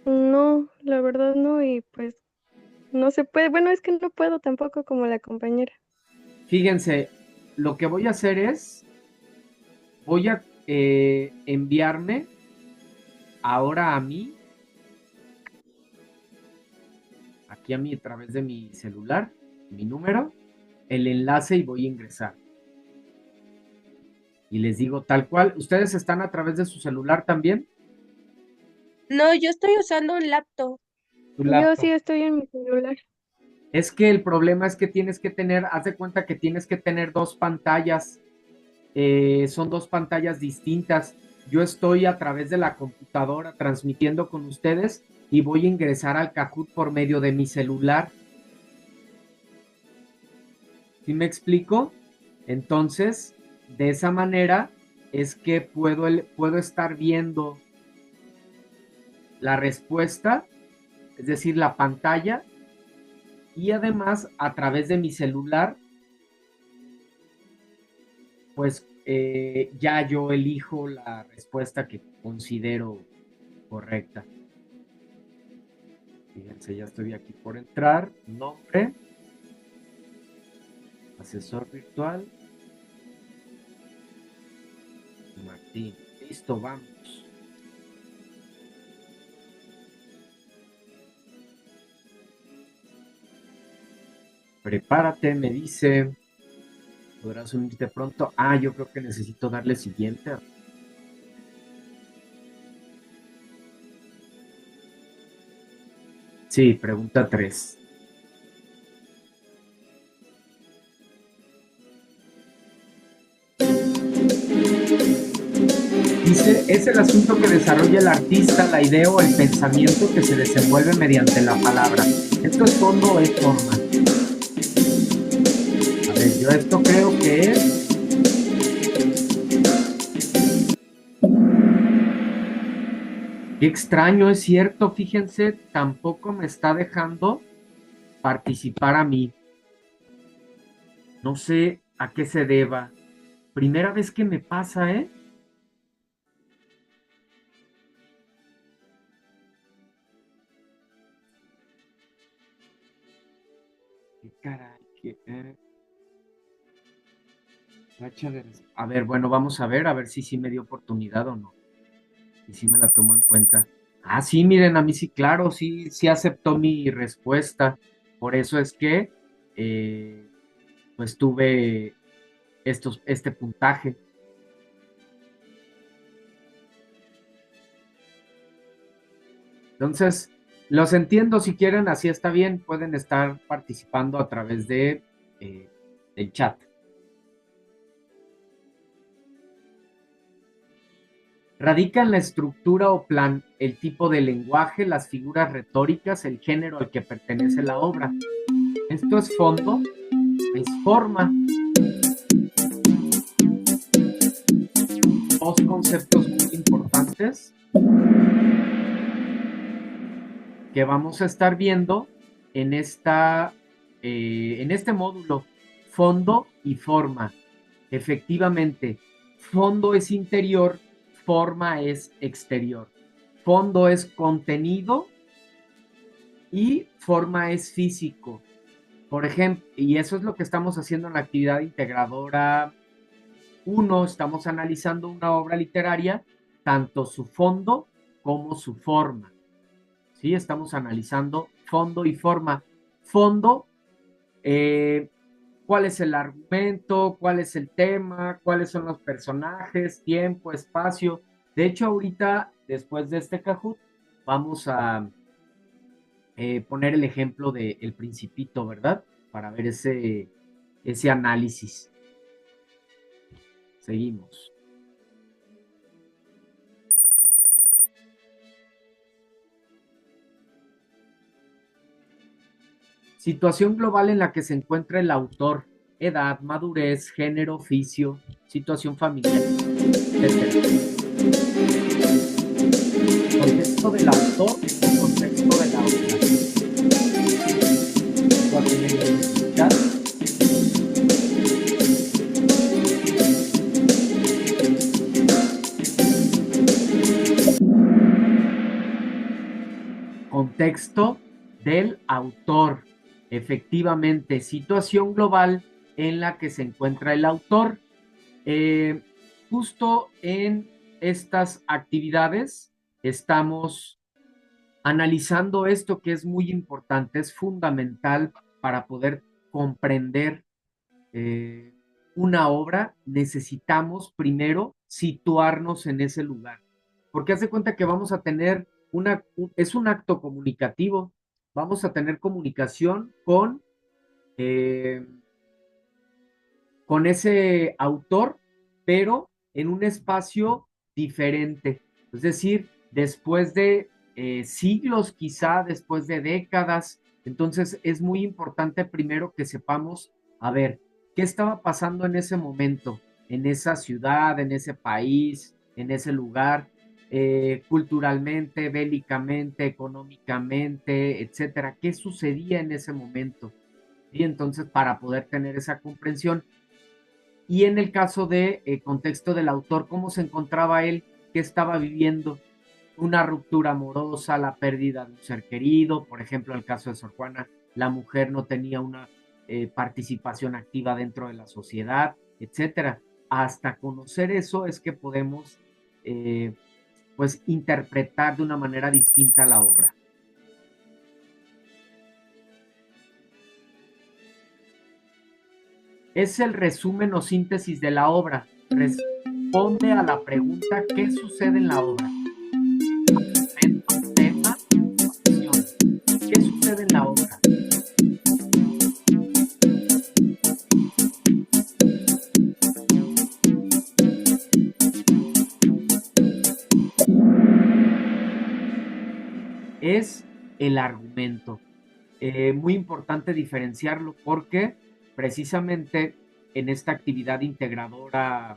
[SPEAKER 3] No, la verdad no, y pues no se puede. Bueno, es que no puedo tampoco como la compañera.
[SPEAKER 1] Fíjense, lo que voy a hacer es, voy a enviarme ahora a mí, aquí a mí a través de mi celular, mi número. el enlace y voy a ingresar. Y les digo tal cual, ¿ustedes están a través de su celular también?
[SPEAKER 2] No, yo estoy usando un laptop.
[SPEAKER 1] Tu
[SPEAKER 3] Yo
[SPEAKER 1] laptop.
[SPEAKER 3] sí estoy en mi celular.
[SPEAKER 1] Es que el problema es que tienes que tener, haz de cuenta que tienes que tener dos pantallas, son dos pantallas distintas. Yo estoy a través de la computadora transmitiendo con ustedes y voy a ingresar al Kahoot por medio de mi celular. ¿Sí me explico? Entonces, de esa manera es que puedo estar viendo la respuesta, es decir, la pantalla, y además a través de mi celular, pues ya yo elijo la respuesta que considero correcta. Fíjense, ya estoy aquí por entrar. Nombre, asesor virtual, Martín. Listo, vamos. Prepárate, me dice. ¿Podrás unirte pronto? Ah, yo creo que necesito darle siguiente. Sí, pregunta 3. Dice, es el asunto que desarrolla el artista, la idea o el pensamiento que se desenvuelve mediante la palabra. ¿Esto es fondo o es forma? A ver, yo esto creo que es... Qué extraño, es cierto, fíjense, tampoco me está dejando participar a mí. No sé a qué se deba. Primera vez que me pasa, ¿eh? Qué caray, a ver, bueno, vamos a ver si sí me dio oportunidad o no. Y si me la tomo en cuenta. Ah, sí, miren, a mí sí, claro, sí, sí aceptó mi respuesta. Por eso es que, eh, pues tuve este puntaje. Entonces, los entiendo, si quieren, así está bien, pueden estar participando a través de, del chat. Radica en la estructura o plan, el tipo de lenguaje, las figuras retóricas, el género al que pertenece la obra. Esto es fondo, es forma. Dos conceptos muy importantes que vamos a estar viendo en, en este módulo, fondo y forma. Efectivamente, fondo es interior, forma es exterior. Fondo es contenido y forma es físico. Por ejemplo, y eso es lo que estamos haciendo en la actividad integradora 1, estamos analizando una obra literaria, tanto su fondo como su forma. ¿Sí? Estamos analizando fondo y forma. Fondo, cuál es el argumento, cuál es el tema, cuáles son los personajes, tiempo, espacio. De hecho, ahorita, después de este Kahoot, vamos a poner el ejemplo de El Principito, ¿verdad? Para ver ese análisis. Seguimos. Situación global en la que se encuentra el autor, edad, madurez, género, oficio, situación familiar, etc. Contexto del autor o contexto de la obra. Contexto del autor. Efectivamente, situación global en la que se encuentra el autor. Justo en estas actividades estamos analizando esto que es muy importante, es fundamental para poder comprender eh, una obra, necesitamos primero situarnos en ese lugar. Porque haz de cuenta que vamos a tener es un acto comunicativo, vamos a tener comunicación eh, con ese autor, pero en un espacio diferente. Es decir, después de siglos, quizá después de décadas. Entonces es muy importante primero que sepamos, a ver, qué estaba pasando en ese momento, en esa ciudad, en ese país, en ese lugar, culturalmente, bélicamente, económicamente, etcétera. ¿Qué sucedía en ese momento? Y entonces, para poder tener esa comprensión, y en el caso de contexto del autor, cómo se encontraba él, qué estaba viviendo, una ruptura amorosa, la pérdida de un ser querido, por ejemplo, el caso de Sor Juana, la mujer no tenía una participación activa dentro de la sociedad, etcétera. Hasta conocer eso es que podemos pues interpretar de una manera distinta la obra. Es el resumen o síntesis de la obra. Responde a la pregunta ¿qué sucede en la obra? Argumento, tema, acción. ¿Qué sucede en la obra? Es el argumento. Muy importante diferenciarlo porque precisamente en esta actividad integradora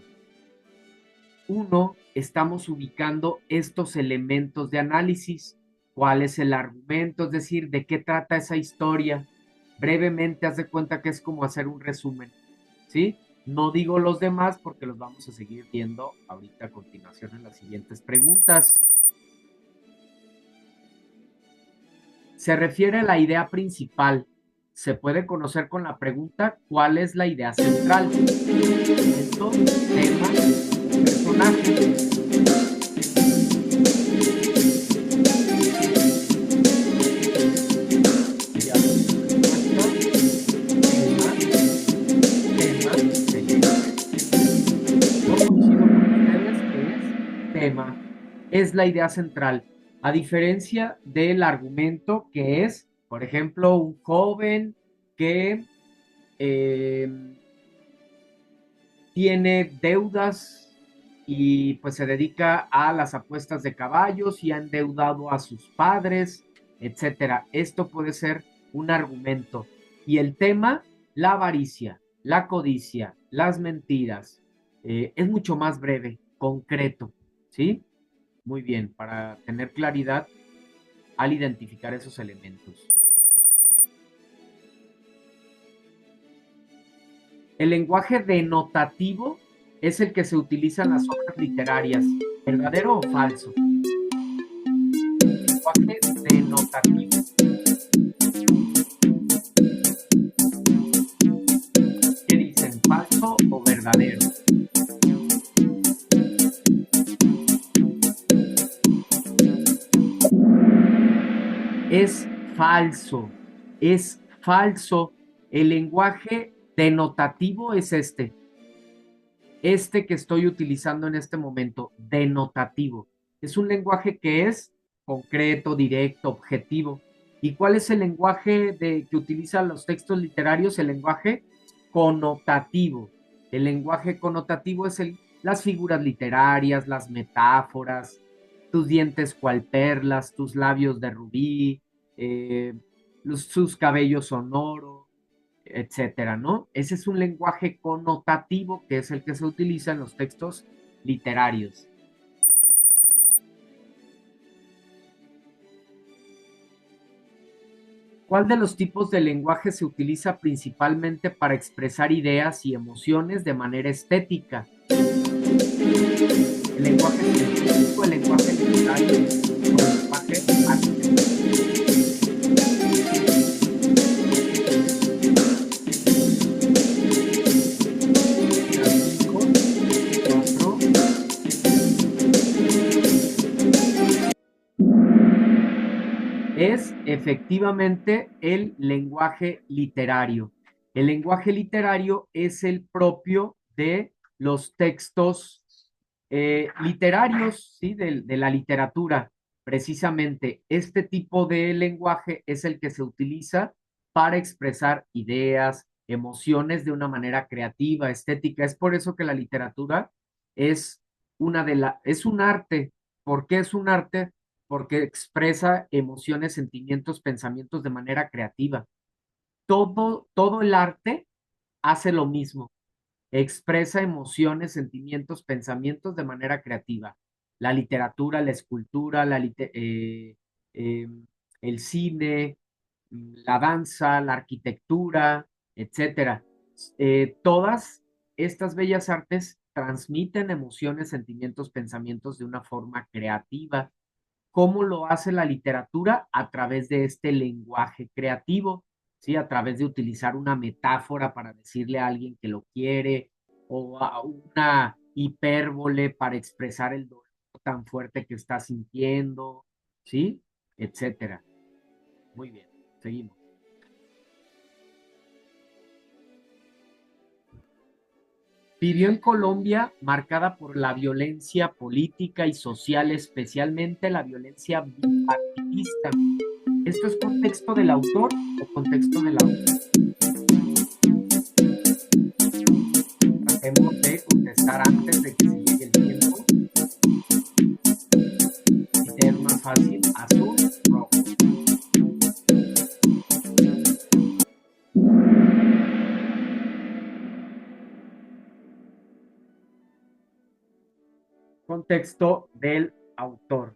[SPEAKER 1] 1 estamos ubicando estos elementos de análisis. ¿Cuál es el argumento? Es decir, ¿de qué trata esa historia? Brevemente, haz de cuenta que es como hacer un resumen, ¿sí? No digo los demás porque los vamos a seguir viendo ahorita a continuación en las siguientes preguntas. Se refiere a la idea principal. Se puede conocer con la pregunta ¿cuál es la idea central? Esto, tema, personaje. Tema es la idea central, a diferencia del argumento que es, por ejemplo, un joven que tiene deudas y pues se dedica a las apuestas de caballos y ha endeudado a sus padres, etcétera. Esto puede ser un argumento. Y el tema, la avaricia, la codicia, las mentiras, es mucho más breve, concreto, ¿sí? Muy bien, para tener claridad al identificar esos elementos. El lenguaje denotativo es el que se utiliza en las obras literarias. ¿Verdadero o falso? Lenguaje denotativo. ¿Qué dicen? ¿Falso o verdadero? Es falso. Es falso. El lenguaje denotativo es este que estoy utilizando en este momento, denotativo. Es un lenguaje que es concreto, directo, objetivo. ¿Y cuál es el lenguaje que utilizan los textos literarios? El lenguaje connotativo. El lenguaje connotativo es las figuras literarias, las metáforas, tus dientes cual perlas, tus labios de rubí, sus cabellos sonoros, etcétera, ¿no? Ese es un lenguaje connotativo que es el que se utiliza en los textos literarios. ¿Cuál de los tipos de lenguaje se utiliza principalmente para expresar ideas y emociones de manera estética? El lenguaje científico, el lenguaje literario o el lenguaje artístico. Es efectivamente el lenguaje literario. El lenguaje literario es el propio de los textos literarios, ¿sí? De la literatura. Precisamente este tipo de lenguaje es el que se utiliza para expresar ideas, emociones de una manera creativa, estética. Es por eso que la literatura es es un arte. ¿Por qué es un arte? Porque expresa emociones, sentimientos, pensamientos de manera creativa. Todo el arte hace lo mismo, expresa emociones, sentimientos, pensamientos de manera creativa. La literatura, la escultura, eh, el cine, la danza, la arquitectura, etcétera. Todas estas bellas artes transmiten emociones, sentimientos, pensamientos de una forma creativa. ¿Cómo lo hace la literatura? A través de este lenguaje creativo, ¿sí? A través de utilizar una metáfora para decirle a alguien que lo quiere, o a una hipérbole para expresar el dolor tan fuerte que está sintiendo, ¿sí? Etcétera. Muy bien, seguimos. Vivió en Colombia marcada por la violencia política y social, especialmente la violencia bipartidista. ¿Esto es contexto del autor o contexto de la obra? Tratemos de contestar antes de que se llegue el tiempo. Y es más fácil, azul, rojo. Contexto del autor.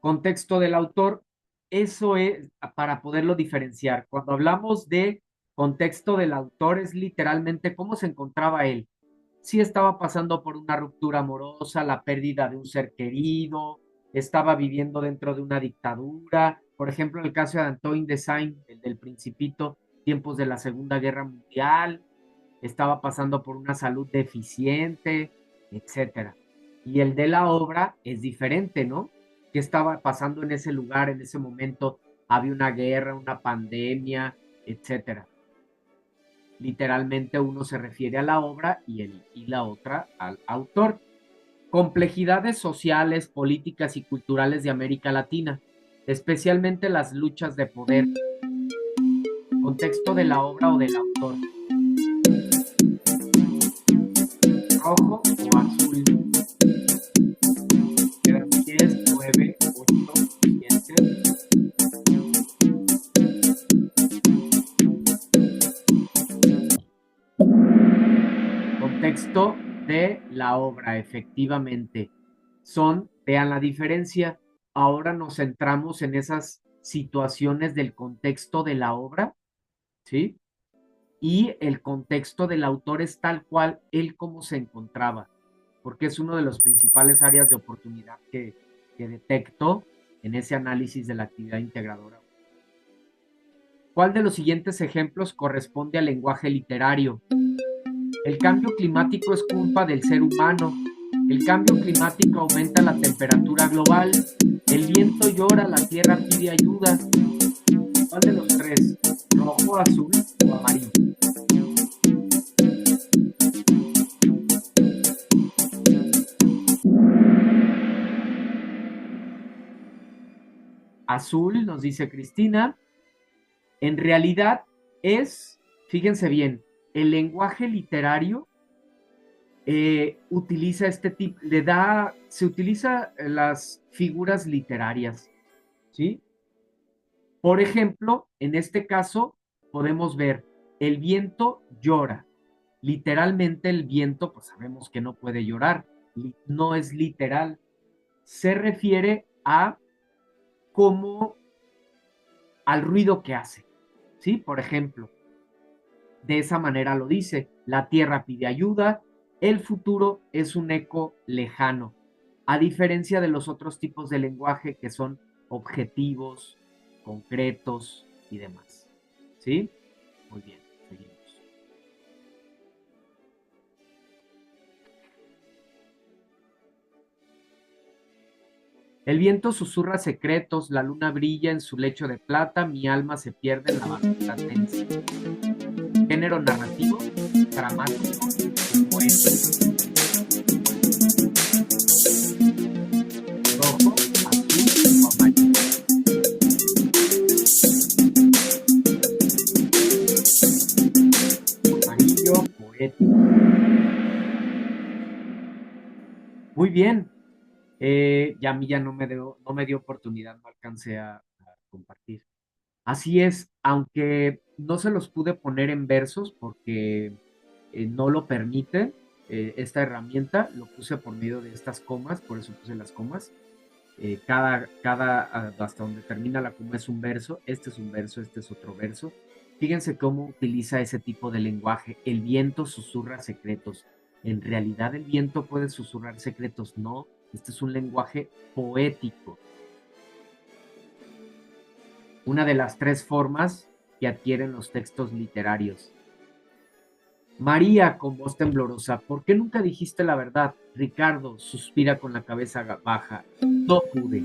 [SPEAKER 1] Contexto del autor, eso es para poderlo diferenciar. Cuando hablamos de contexto del autor, es literalmente cómo se encontraba él. Si estaba pasando por una ruptura amorosa, la pérdida de un ser querido, estaba viviendo dentro de una dictadura. Por ejemplo, en el caso de Antoine de Saint, el del Principito, tiempos de la Segunda Guerra Mundial, estaba pasando por una salud deficiente, etcétera. Y el de la obra es diferente, ¿no? ¿Qué estaba pasando en ese lugar, en ese momento? Había una guerra, una pandemia, etcétera. Literalmente uno se refiere a la obra y la otra al autor. Complejidades sociales, políticas y culturales de América Latina, especialmente las luchas de poder. Contexto de la obra o del autor. Rojo o azul. Quedan 10, 9, 8, 7. Contexto de la obra, efectivamente. Vean la diferencia. Ahora nos centramos en esas situaciones del contexto de la obra, ¿sí? Y el contexto del autor es tal cual él como se encontraba, porque es uno de los principales áreas de oportunidad que detecto en ese análisis de la actividad integradora. ¿Cuál de los siguientes ejemplos corresponde al lenguaje literario? El cambio climático es culpa del ser humano. El cambio climático aumenta la temperatura global. El viento llora, la tierra pide ayuda. ¿Cuál de los tres? ¿Rojo, azul o amarillo? Azul, nos dice Cristina. En realidad fíjense bien, el lenguaje literario utiliza este tipo, se utiliza las figuras literarias, ¿sí? Por ejemplo, en este caso podemos ver el viento llora. Literalmente el viento, pues sabemos que no puede llorar, no es literal. Se refiere a cómo al ruido que hace, ¿sí? Por ejemplo, de esa manera lo dice, la tierra pide ayuda, el futuro es un eco lejano, a diferencia de los otros tipos de lenguaje que son objetivos, concretos y demás. ¿Sí? Muy bien, seguimos. El viento susurra secretos, la luna brilla en su lecho de plata, mi alma se pierde en la latencia. género narrativo, dramático, poético. Rojo, azul o amarillo. Amarillo, poético. Muy bien. Ya a mí ya no me dio oportunidad, no alcancé a compartir. Así es, aunque no se los pude poner en versos porque no lo permite esta herramienta, lo puse por medio de estas comas, por eso puse las comas. Hasta donde termina la coma es un verso, este es un verso, este es otro verso. Fíjense cómo utiliza ese tipo de lenguaje. El viento susurra secretos. En realidad el viento puede susurrar secretos, no. Este es un lenguaje poético. Una de las tres formas que adquieren los textos literarios. María, con voz temblorosa, ¿por qué nunca dijiste la verdad? Ricardo suspira con la cabeza baja. No pude.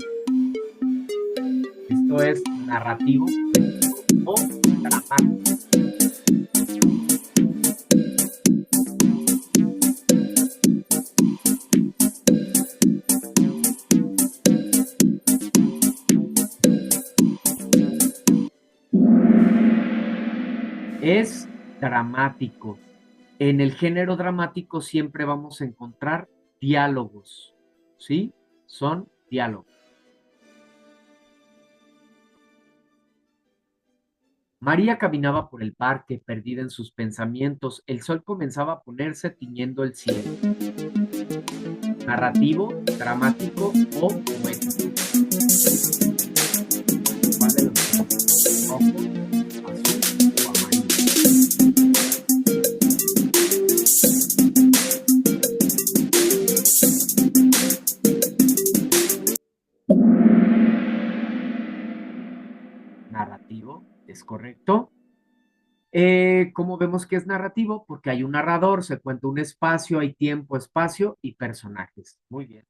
[SPEAKER 1] Esto es narrativo o dramático. Es dramático. En el género dramático siempre vamos a encontrar diálogos, ¿sí? Son diálogos. María caminaba por el parque, perdida en sus pensamientos. El sol comenzaba a ponerse tiñendo el cielo. Narrativo, dramático o poético. ¿Cuál de los dos? Rojo, azul o amarillo. Narrativo, es correcto. ¿Cómo vemos que es narrativo? Porque hay un narrador, se cuenta un espacio, hay tiempo, espacio y personajes. Muy bien,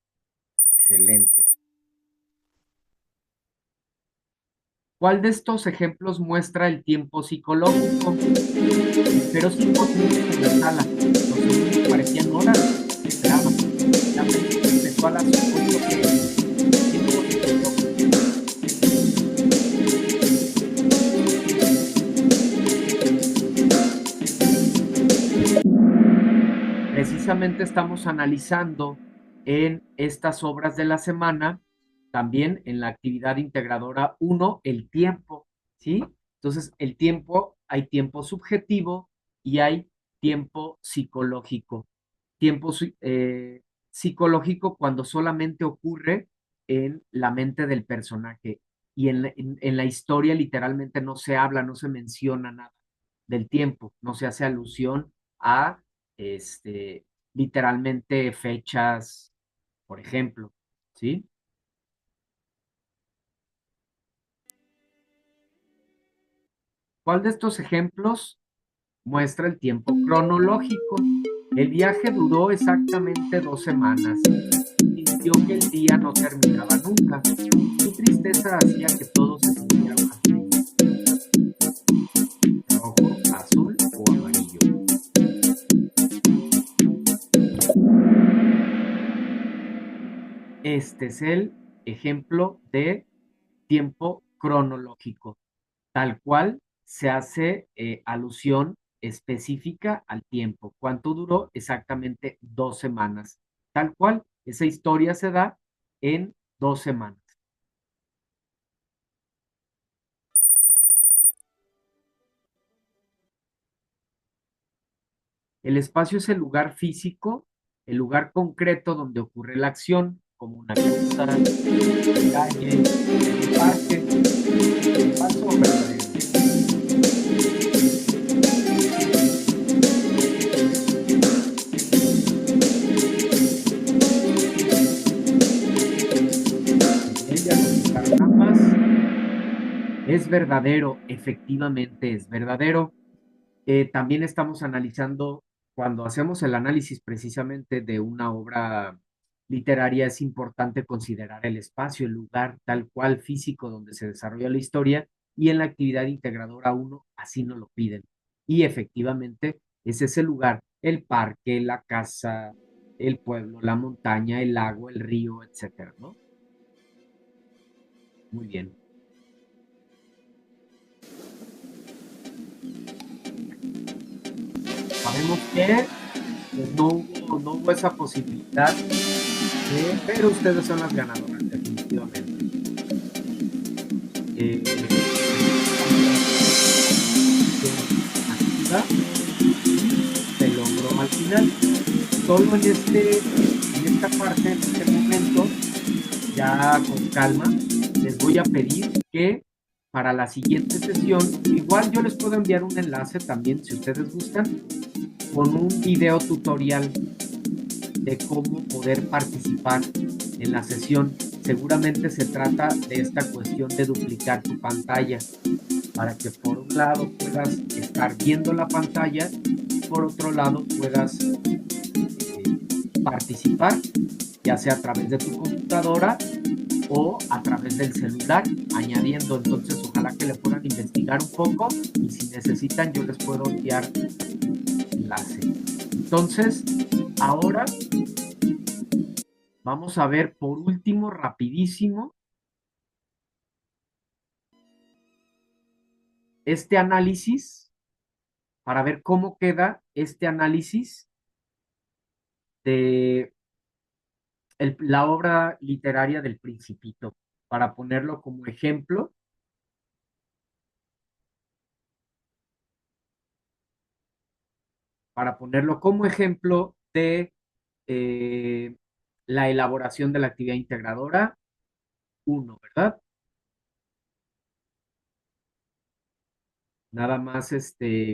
[SPEAKER 1] excelente. ¿Cuál de estos ejemplos muestra el tiempo psicológico? Pero sin posible en la sala. Los segundos parecían horas. Esperaba. La mente empezó a las 8 p.m. Tiempo psicológico. Precisamente estamos analizando en estas obras de la semana, también en la actividad integradora 1, el tiempo, ¿sí? Entonces, el tiempo, hay tiempo subjetivo y hay tiempo psicológico. Tiempo psicológico cuando solamente ocurre en la mente del personaje y en la historia literalmente no se habla, no se menciona nada del tiempo, no se hace alusión a este, literalmente fechas, por ejemplo, ¿sí? ¿Cuál de estos ejemplos muestra el tiempo cronológico? El viaje duró exactamente 2 semanas. Sintió que el día no terminaba nunca. Su tristeza hacía que todo se sintiera más feliz. Rojo, azul o amarillo. Este es el ejemplo de tiempo cronológico. Tal cual se hace alusión específica al tiempo. ¿Cuánto duró? Exactamente 2 semanas. Tal cual, esa historia se da en 2 semanas. El espacio es el lugar físico, el lugar concreto donde ocurre la acción, como una casa, calle, parque, falso o verdadero. Ambas. Es verdadero, efectivamente es verdadero. También estamos analizando, cuando hacemos el análisis precisamente de una obra literaria, es importante considerar el espacio, el lugar tal cual físico donde se desarrolla la historia, y en la actividad integradora 1 así nos lo piden. Y efectivamente es ese lugar, el parque, la casa, el pueblo, la montaña, el lago, el río, etcétera, ¿no? Muy bien. Sabemos que pues, no hubo esa posibilidad, pero ustedes son las ganadoras, definitivamente. Activa se logró al final. Solo en esta parte, en este momento, ya con calma, les voy a pedir que para la siguiente sesión, igual yo les puedo enviar un enlace también, si ustedes gustan, con un video tutorial de cómo poder participar en la sesión. Seguramente se trata de esta cuestión de duplicar tu pantalla para que por un lado puedas estar viendo la pantalla y por otro lado puedas participar, ya sea a través de tu computadora o a través del celular, añadiendo. Entonces ojalá que le puedan investigar un poco y si necesitan yo les puedo enviar enlace. Entonces ahora vamos a ver por último rapidísimo este análisis para ver cómo queda este análisis de la obra literaria del Principito, para ponerlo como ejemplo. Para ponerlo como ejemplo de la elaboración de la actividad integradora 1, ¿verdad? Nada más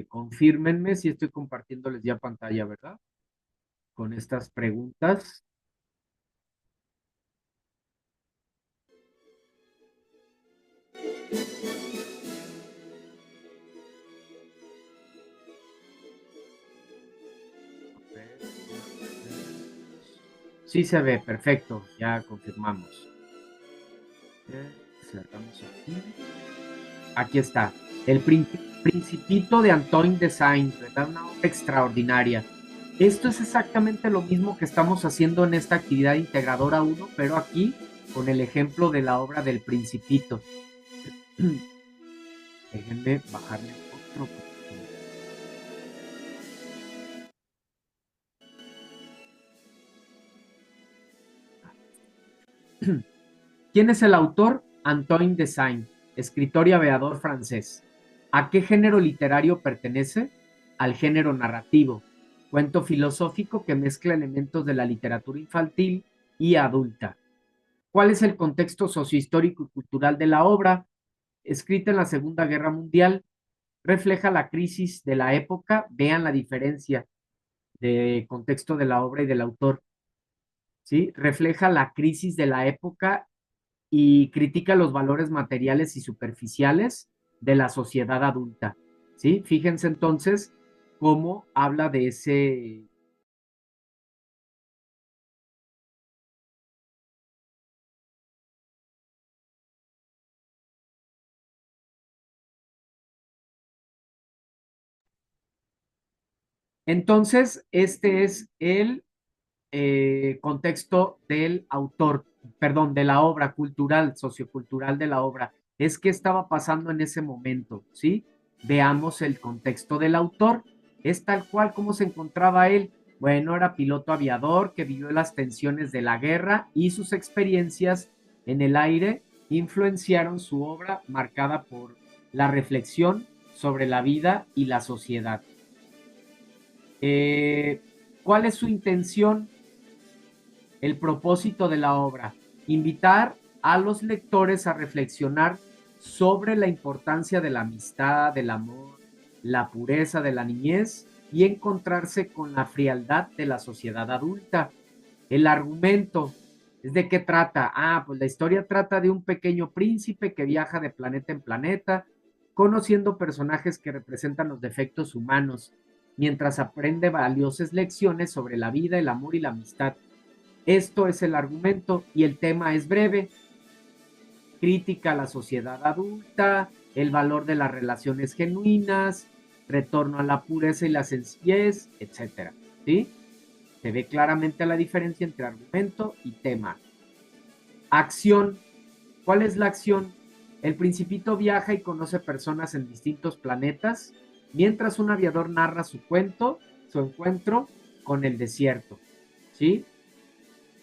[SPEAKER 1] confírmenme si estoy compartiéndoles ya pantalla, ¿verdad? Con estas preguntas. Sí se ve, perfecto, ya confirmamos. Cerramos aquí. Aquí está, el Principito de Antoine de Saint, ¿verdad? Una obra extraordinaria. Esto es exactamente lo mismo que estamos haciendo en esta actividad integradora 1, pero aquí con el ejemplo de la obra del Principito. Déjenme bajarle otro poquito. ¿Quién es el autor? Antoine de Saint, escritor y aviador francés. ¿A qué género literario pertenece? Al género narrativo, cuento filosófico que mezcla elementos de la literatura infantil y adulta. ¿Cuál es el contexto sociohistórico y cultural de la obra? Escrita en la Segunda Guerra Mundial, refleja la crisis de la época. Vean la diferencia de contexto de la obra y del autor. ¿Sí? Refleja la crisis de la época y critica los valores materiales y superficiales de la sociedad adulta. ¿Sí? Fíjense entonces cómo habla de ese. Entonces, este es el contexto del autor, perdón, de la obra cultural, sociocultural de la obra. Es qué estaba pasando en ese momento, ¿sí? Veamos el contexto del autor. Es tal cual como se encontraba él. Bueno, era piloto aviador que vivió las tensiones de la guerra y sus experiencias en el aire influenciaron su obra marcada por la reflexión sobre la vida y la sociedad. ¿Cuál es su intención? El propósito de la obra: invitar a los lectores a reflexionar sobre la importancia de la amistad, del amor, la pureza de la niñez y encontrarse con la frialdad de la sociedad adulta. El argumento es de qué trata. Pues la historia trata de un pequeño príncipe que viaja de planeta en planeta, conociendo personajes que representan los defectos humanos, mientras aprende valiosas lecciones sobre la vida, el amor y la amistad. Esto es el argumento y el tema es breve. Crítica a la sociedad adulta, el valor de las relaciones genuinas, retorno a la pureza y la sencillez, etcétera, ¿sí? Se ve claramente la diferencia entre argumento y tema. Acción. ¿Cuál es la acción? El Principito viaja y conoce personas en distintos planetas, mientras un aviador narra su encuentro con el desierto, ¿sí?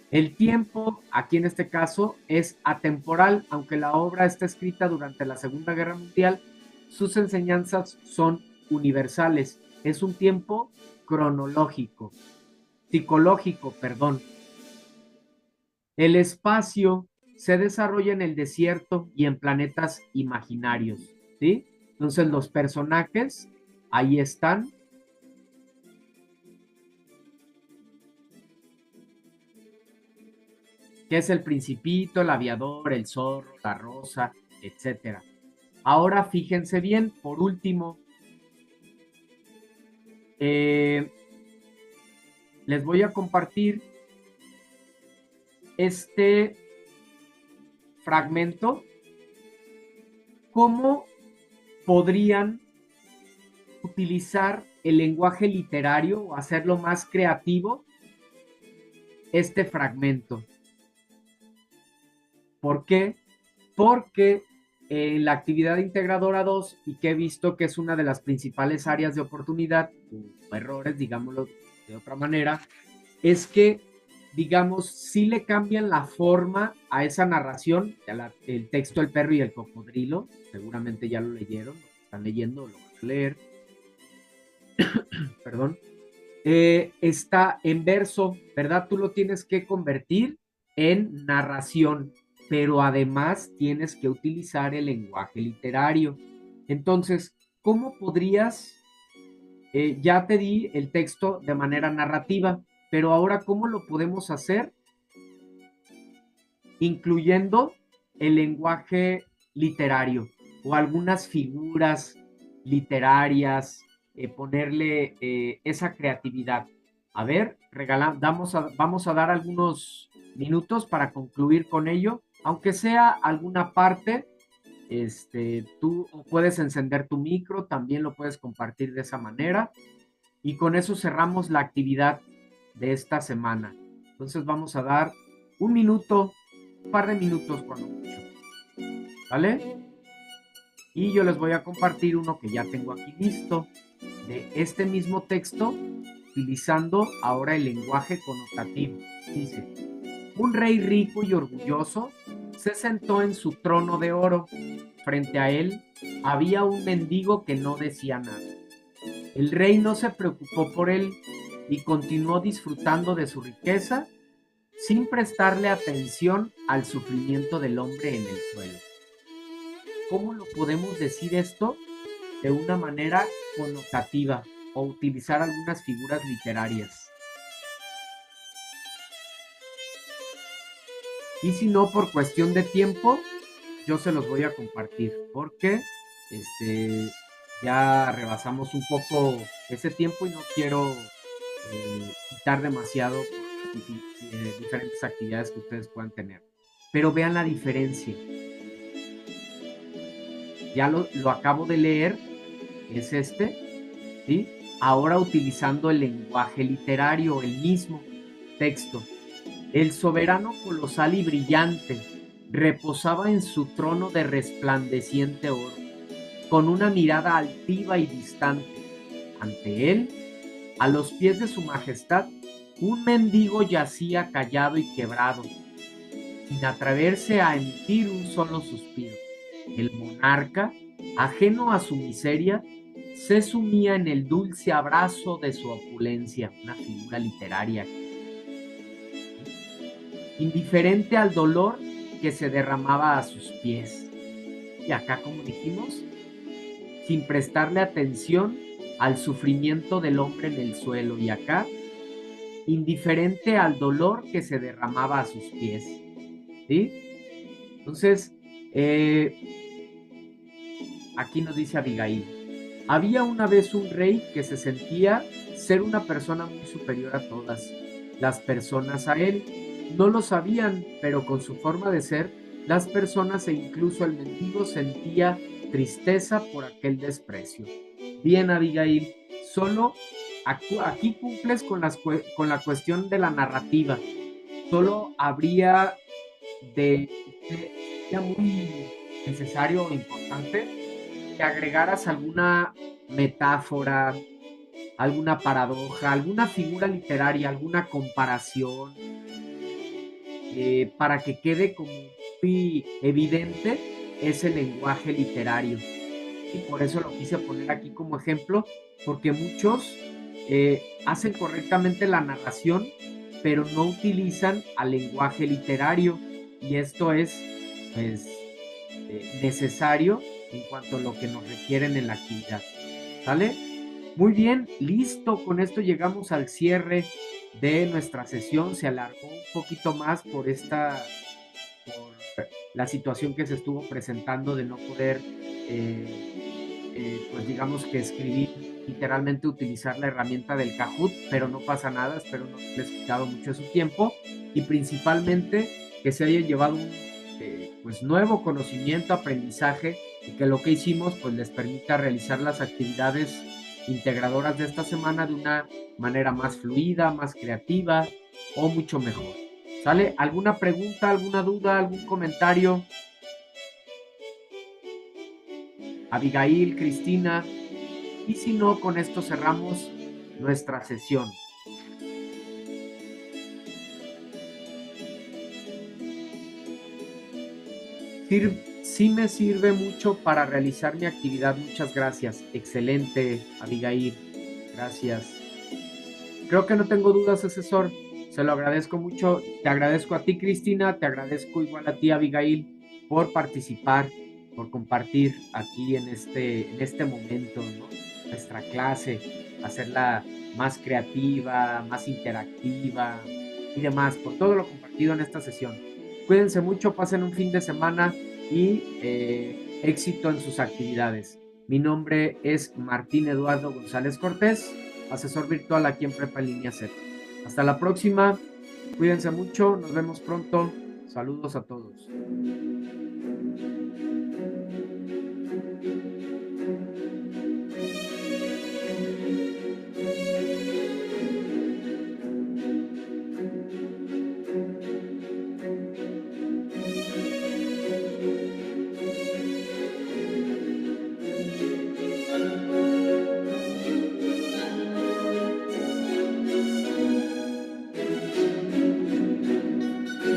[SPEAKER 1] El tiempo, aquí en este caso, es atemporal, aunque la obra está escrita durante la Segunda Guerra Mundial, sus enseñanzas son universales. Es un tiempo psicológico, perdón. El espacio se desarrolla en el desierto y en planetas imaginarios, ¿sí? Entonces los personajes ahí están. Que es el Principito, el aviador, el zorro, la rosa, etcétera. Ahora fíjense bien, por último, les voy a compartir este fragmento. ¿Cómo podrían utilizar el lenguaje literario o hacerlo más creativo este fragmento? ¿Por qué? Porque en la actividad integradora 2, y que he visto que es una de las principales áreas de oportunidad, o errores, digámoslo de otra manera, es que, digamos, sí le cambian la forma a esa narración, el texto El perro y el cocodrilo, seguramente ya lo leyeron, lo están leyendo, lo van a leer, perdón, está en verso, ¿verdad? Tú lo tienes que convertir en narración, pero además tienes que utilizar el lenguaje literario. Entonces, ¿cómo podrías? Ya te di el texto de manera narrativa, pero ahora, ¿cómo lo podemos hacer? Incluyendo el lenguaje literario o algunas figuras literarias, ponerle esa creatividad. A ver, vamos a dar algunos minutos para concluir con ello, aunque sea alguna parte. Tú puedes encender tu micro, también lo puedes compartir de esa manera, y con eso cerramos la actividad de esta semana. Entonces vamos a dar un par de minutos cuando mucho, ¿vale? Y yo les voy a compartir uno que ya tengo aquí listo, de este mismo texto, utilizando ahora el lenguaje connotativo. Dice: un rey rico y orgulloso se sentó en su trono de oro. Frente a él había un mendigo que no decía nada. El rey no se preocupó por él y continuó disfrutando de su riqueza sin prestarle atención al sufrimiento del hombre en el suelo. ¿Cómo lo podemos decir esto? De una manera connotativa o utilizar algunas figuras literarias. Y si no, por cuestión de tiempo, yo se los voy a compartir, porque ya rebasamos un poco ese tiempo y no quiero quitar demasiado por diferentes actividades que ustedes puedan tener. Pero vean la diferencia. Ya lo acabo de leer, es ¿sí? Ahora utilizando el lenguaje literario, el mismo texto. El soberano colosal y brillante reposaba en su trono de resplandeciente oro, con una mirada altiva y distante. Ante él, a los pies de su majestad, un mendigo yacía callado y quebrado, sin atreverse a emitir un solo suspiro. El monarca, ajeno a su miseria, se sumía en el dulce abrazo de su opulencia, una figura literaria. Indiferente al dolor que se derramaba a sus pies. Y acá, como dijimos, sin prestarle atención al sufrimiento del hombre en el suelo. Y acá, indiferente al dolor que se derramaba a sus pies. ¿Sí? Entonces, aquí nos dice Abigail: había una vez un rey que se sentía ser una persona muy superior a todas las personas a él. No lo sabían, pero con su forma de ser, las personas e incluso el mendigo sentía tristeza por aquel desprecio. Bien, Abigail, solo aquí cumples con con la cuestión de la narrativa. Solo habría sería muy necesario o importante que agregaras alguna metáfora, alguna paradoja, alguna figura literaria, alguna comparación, para que quede como muy evidente ese lenguaje literario. Y por eso lo quise poner aquí como ejemplo, porque muchos hacen correctamente la narración, pero no utilizan al lenguaje literario. Y esto es, pues, necesario en cuanto a lo que nos requieren en la actividad. ¿Sale? Muy bien, listo. Con esto llegamos al cierre de nuestra sesión. Se alargó un poquito más por por la situación que se estuvo presentando de no poder, pues digamos que escribir, literalmente utilizar la herramienta del Kahoot, pero no pasa nada. Espero no les haya quitado mucho de su tiempo y principalmente que se haya llevado un pues nuevo conocimiento, aprendizaje y que lo que hicimos pues les permita realizar las actividades integradoras de esta semana de una manera más fluida, más creativa o mucho mejor. ¿Sale? ¿Alguna pregunta, alguna duda, algún comentario? Abigail, Cristina. Y si no, con esto cerramos nuestra sesión. Sí me sirve mucho para realizar mi actividad. Muchas gracias. Excelente, Abigail. Gracias. Creo que no tengo dudas, asesor. Se lo agradezco mucho. Te agradezco a ti, Cristina. Te agradezco igual a ti, Abigail, por participar, por compartir aquí en este momento, ¿no? Nuestra clase, hacerla más creativa, más interactiva y demás, por todo lo compartido en esta sesión. Cuídense mucho, pasen un fin de semana y éxito en sus actividades. Mi nombre es Martín Eduardo González Cortés, asesor virtual aquí en Prepa en Línea Z. Hasta la próxima, cuídense mucho, nos vemos pronto, saludos a todos.